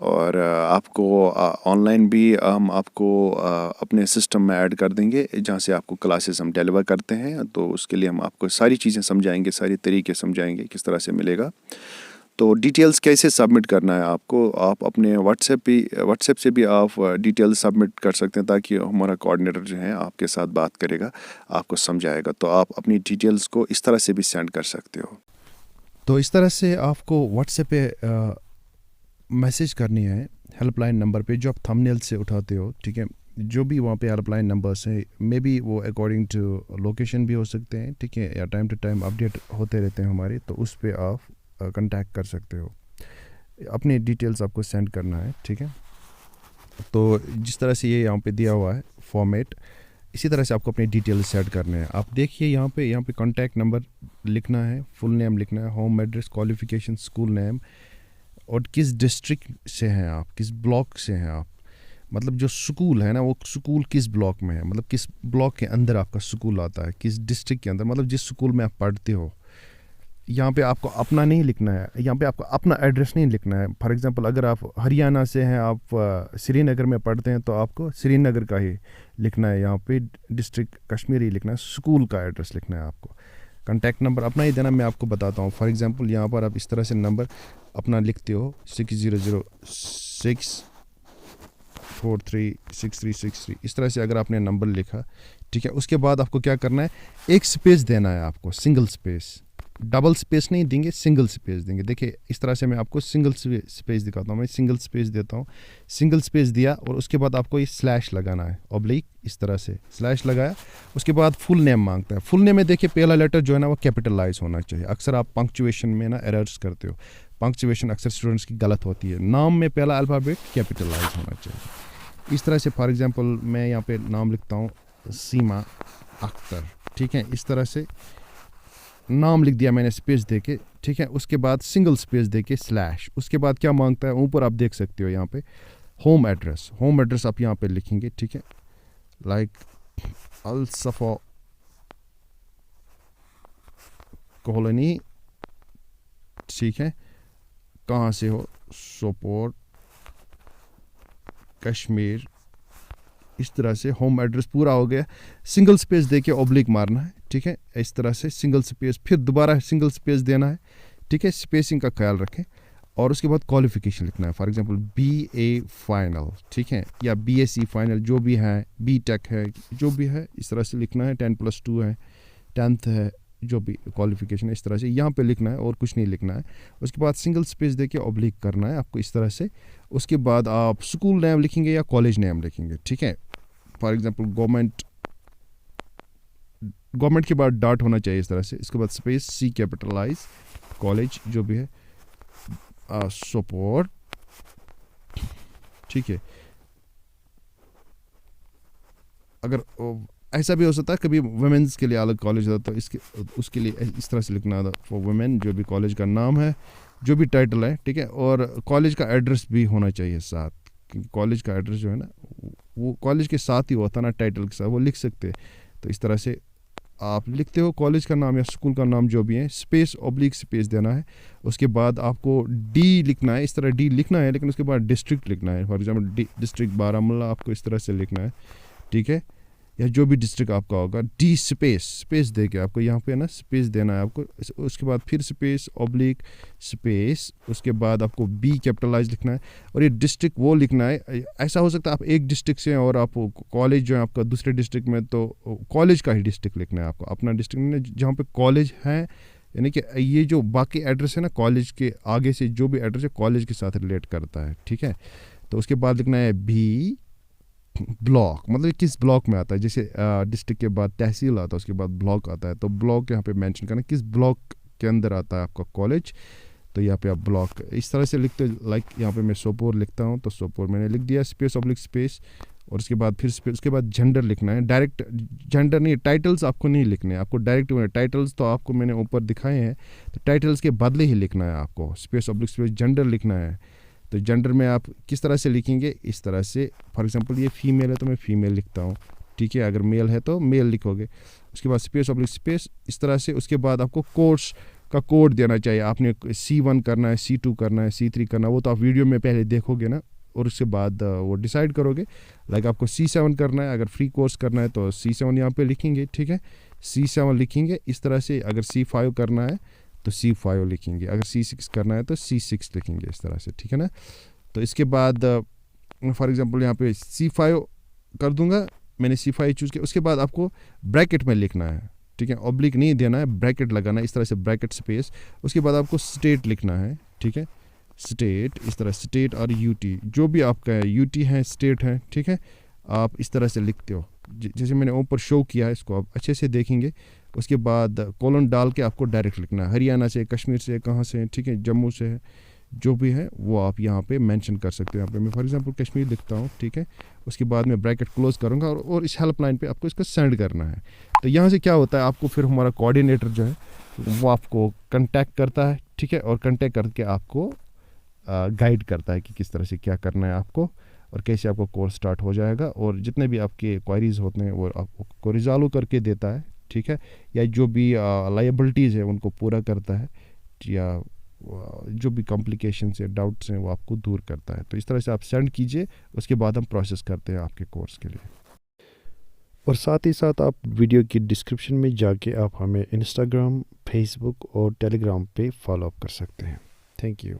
और आपको ऑनलाइन भी हम आपको अपने सिस्टम में ऐड कर देंगे जहाँ से आपको क्लासेस हम डिलीवर करते हैं, तो उसके लिए हम आपको सारी चीज़ें समझाएंगे, सारी तरीके समझाएंगे किस तरह से मिलेगा। तो डिटेल्स कैसे सबमिट करना है आपको, आप अपने व्हाट्सएप से भी आप डिटेल्स सबमिट कर सकते हैं, ताकि हमारा कोऑर्डिनेटर जो है आपके साथ बात करेगा, आपको समझाएगा। तो आप अपनी डिटेल्स को इस तरह से भी सेंड कर सकते हो। तो इस तरह से आपको व्हाट्सएप पे मैसेज करनी है हेल्पलाइन नंबर पे जो आप थंबनेल से उठाते हो, ठीक है। जो भी वहाँ पे हेल्पलाइन नंबर्स हैं, मे बी वो अकॉर्डिंग टू लोकेशन भी हो सकते हैं, ठीक है, या टाइम टू टाइम अपडेट होते रहते हैं हमारे, तो उस पे आप कांटेक्ट कर सकते हो, अपनी डिटेल्स आपको सेंड करना है, ठीक है। तो जिस तरह से ये यहाँ पे दिया हुआ है फॉर्मेट, इसी तरह से आपको अपनी डिटेल्स सेंड करने हैं। आप देखिए यहाँ पे कांटेक्ट नंबर लिखना है, फुल नेम लिखना है, home address, qualification, school name, और किस डिस्ट्रिक्ट से हैं आप, किस ब्लॉक से हैं आप, मतलब जो स्कूल है ना वो स्कूल किस ब्लॉक में है, मतलब किस ब्लॉक के अंदर आपका स्कूल आता है, किस डिस्ट्रिक्ट के अंदर, मतलब जिस स्कूल में आप पढ़ते हो। यहाँ पे आपको अपना नहीं लिखना है, यहाँ पे आपको अपना एड्रेस नहीं लिखना है। फॉर एग्जांपल अगर आप हरियाणा से हैं, आप श्रीनगर में पढ़ते हैं, तो आपको श्रीनगर का ही लिखना है, यहाँ पे डिस्ट्रिक्ट कश्मीर ही लिखना है, स्कूल का एड्रेस लिखना है आपको। कॉन्टैक्ट नंबर अपना ही देना, मैं आपको बताता हूँ। फॉर एग्जांपल यहाँ पर आप इस तरह से नंबर अपना लिखते हो 6006436363, इस तरह से अगर आपने नंबर लिखा, ठीक है। उसके बाद आपको क्या करना है, एक स्पेस देना है आपको, सिंगल स्पेस, डबल स्पेस नहीं देंगे, सिंगल स्पेस देंगे। देखिए इस तरह से मैं आपको सिंगल स्पेस दिखाता हूँ, मैं सिंगल स्पेस देता हूँ, सिंगल स्पेस दिया और उसके बाद आपको ये स्लैश लगाना है, ऑब्लिक, इस तरह से स्लैश लगाया। उसके बाद फुल नेम मांगता है, फुल नेम में देखिए पहला लेटर जो है ना वो कैपिटलाइज होना चाहिए। अक्सर आप पंक्चुएशन में ना एरर्स करते हो, पंक्चुएशन अक्सर स्टूडेंट्स की गलत होती है। नाम में पहला अल्फ़ाबेट कैपिटलाइज होना चाहिए। इस तरह से फॉर एग्जांपल मैं यहाँ पे नाम लिखता हूँ सीमा अख्तर, ठीक है। इस तरह से नाम लिख दिया मैंने स्पेस देके, ठीक है। उसके बाद सिंगल स्पेस देके स्लैश, उसके बाद क्या मांगता है ऊपर आप देख सकते हो यहाँ पे होम एड्रेस, होम एड्रेस आप यहाँ पे लिखेंगे, ठीक है, लाइक अल-सफ़ा कॉलोनी, ठीक है, कहाँ से हो, सोपोर कश्मीर, इस तरह से होम एड्रेस पूरा हो गया। सिंगल स्पेस देके ऑब्लिक मारना है, ठीक है, इस तरह से सिंगल स्पेस, फिर दोबारा सिंगल स्पेस देना है, ठीक है, स्पेसिंग का ख्याल रखें। और उसके बाद क्वालिफिकेशन लिखना है, फॉर एग्जांपल BA फाइनल, ठीक है, या BSc फाइनल, जो भी है, B.Tech है, जो भी है, इस तरह से लिखना है। 10+2 है, 10th है, जो भी क्वालिफिकेशन है, इस तरह से यहाँ पे लिखना है और कुछ नहीं लिखना है। उसके बाद सिंगल स्पेस देके ऑब्लिक करना है आपको, इस तरह से। उसके बाद आप स्कूल नेम लिखेंगे या कॉलेज नेम लिखेंगे, ठीक है। फॉर एग्जांपल गवर्नमेंट के बाद डॉट होना चाहिए, इस तरह से। इसके बाद स्पेस, C कैपिटलाइज, कॉलेज जो भी है, सोपोर, ठीक है। अगर ऐसा भी हो सकता है कभी वुमेंस के लिए अलग कॉलेज होता है, तो उसके लिए इस तरह से लिखना था फॉर वुमेन, जो भी कॉलेज का नाम है, जो भी टाइटल है, ठीक है। और कॉलेज का एड्रेस भी होना चाहिए साथ, क्योंकि कॉलेज का एड्रेस जो है ना वो कॉलेज के साथ ही होता ना, टाइटल के साथ वो लिख सकते हैं। तो इस तरह से आप लिखते हो कॉलेज का नाम या स्कूल का नाम जो भी है, स्पेस ऑब्लिक स्पेस देना है। उसके बाद आपको डी लिखना है, इस तरह डी लिखना है, लेकिन उसके बाद डिस्ट्रिक्ट लिखना है। फॉर एग्जांपल डिस्ट्रिक्ट बारामूला आपको इस तरह से लिखना है, ठीक है, या जो भी डिस्ट्रिक्ट आपका होगा, डी स्पेस दे के आपको यहाँ पे ना स्पेस देना है आपको। उसके बाद फिर स्पेस ऑब्लिक स्पेस, उसके बाद आपको बी कैपिटलाइज लिखना है और ये डिस्ट्रिक्ट वो लिखना है। ऐसा हो सकता है आप एक डिस्ट्रिक्ट से हैं और आप कॉलेज जो है आपका दूसरे डिस्ट्रिक्ट में, तो कॉलेज का ही डिस्ट्रिक्ट लिखना है आपको, अपना डिस्ट्रिक्ट नहीं, जहाँ पे कॉलेज है। यानी कि ये जो बाकी एड्रेस है ना, कॉलेज के आगे से जो भी एड्रेस है कॉलेज के साथ रिलेट करता है, ठीक है। तो उसके बाद लिखना है बी ब्लॉक, मतलब किस ब्लॉक में आता है। जैसे डिस्ट्रिक्ट के बाद तहसील आता है, उसके बाद ब्लॉक आता है, तो ब्लॉक यहाँ पे मेंशन करना किस ब्लॉक के अंदर आता है आपका कॉलेज। तो यहाँ पे आप ब्लॉक इस तरह से लिखते, लाइक यहाँ पे मैं सोपोर लिखता हूँ तो सोपोर मैंने लिख दिया, स्पेस ऑब्लिक स्पेस, और उसके बाद फिर स्पेस, उसके बाद जेंडर लिखना है। डायरेक्ट जेंडर नहीं, टाइटल्स आपको नहीं लिखने, आपको डायरेक्ट टाइटल्स तो आपको मैंने ऊपर दिखाए हैं, तो टाइटल्स के बदले ही लिखना है आपको, स्पेस ऑब्लिक स्पेस जेंडर लिखना है। तो जेंडर में आप किस तरह से लिखेंगे, इस तरह से, फॉर एग्जांपल ये फीमेल है तो मैं फीमेल लिखता हूँ, ठीक है, अगर मेल है तो मेल लिखोगे। उसके बाद स्पेस ऑब्लिक स्पेस इस तरह से। उसके बाद आपको कोर्स का कोड देना चाहिए, आपने C1 करना है, C2 करना है, C3 करना है, वो तो आप वीडियो में पहले देखोगे ना, और उसके बाद वो डिसाइड करोगे। लाइक आपको C7 करना है, अगर फ्री कोर्स करना है तो C7 यहाँ पे लिखेंगे, ठीक है, C7 लिखेंगे इस तरह से। अगर C5 करना है तो C5 लिखेंगे, अगर C6 करना है तो C6 लिखेंगे, इस तरह से, ठीक है ना। तो इसके बाद फॉर एग्जांपल यहाँ पे C5 कर दूंगा, मैंने C5 चूज़ किया। उसके बाद आपको ब्रैकेट में लिखना है, ठीक है, ऑब्लिक नहीं देना है, ब्रैकेट लगाना है, इस तरह से ब्रैकेट स्पेस। उसके बाद आपको स्टेट लिखना है, ठीक है, स्टेट, इस तरह स्टेट और UT जो भी आपका है, UT है, स्टेट है, ठीक है, आप इस तरह से लिखते हो जैसे मैंने ऊपर शो किया है, इसको आप अच्छे से देखेंगे। उसके बाद कॉलन डाल के आपको डायरेक्ट लिखना है, हरियाणा से, कश्मीर से, कहाँ से, ठीक है, जम्मू से है, जो भी है वो आप यहाँ पे मेंशन कर सकते हो। यहाँ पे मैं फॉर एग्जांपल कश्मीर लिखता हूँ, ठीक है। उसके बाद मैं ब्रैकेट क्लोज करूँगा और इस हेल्पलाइन पे आपको इसको सेंड करना है। तो यहाँ से क्या होता है, आपको फिर हमारा कोऑर्डिनेटर जो है वो आपको कांटेक्ट करता है, ठीक है, और कांटेक्ट करके आपको गाइड करता है कि किस तरह से क्या करना है आपको और कैसे आपको कोर्स स्टार्ट हो जाएगा। और जितने भी आपके क्वारीज होते हैं वो आपको रिजॉल्व करके देता है, ठीक है, या जो भी लायबिलिटीज़ है उनको पूरा करता है, या जो भी कॉम्प्लिकेशंस है, डाउट्स हैं, वो आपको दूर करता है। तो इस तरह से आप सेंड कीजिए, उसके बाद हम प्रोसेस करते हैं आपके कोर्स के लिए। और साथ ही साथ आप वीडियो की डिस्क्रिप्शन में जाके आप हमें इंस्टाग्राम, फेसबुक और टेलीग्राम पे फॉलो अप कर सकते हैं। Thank you.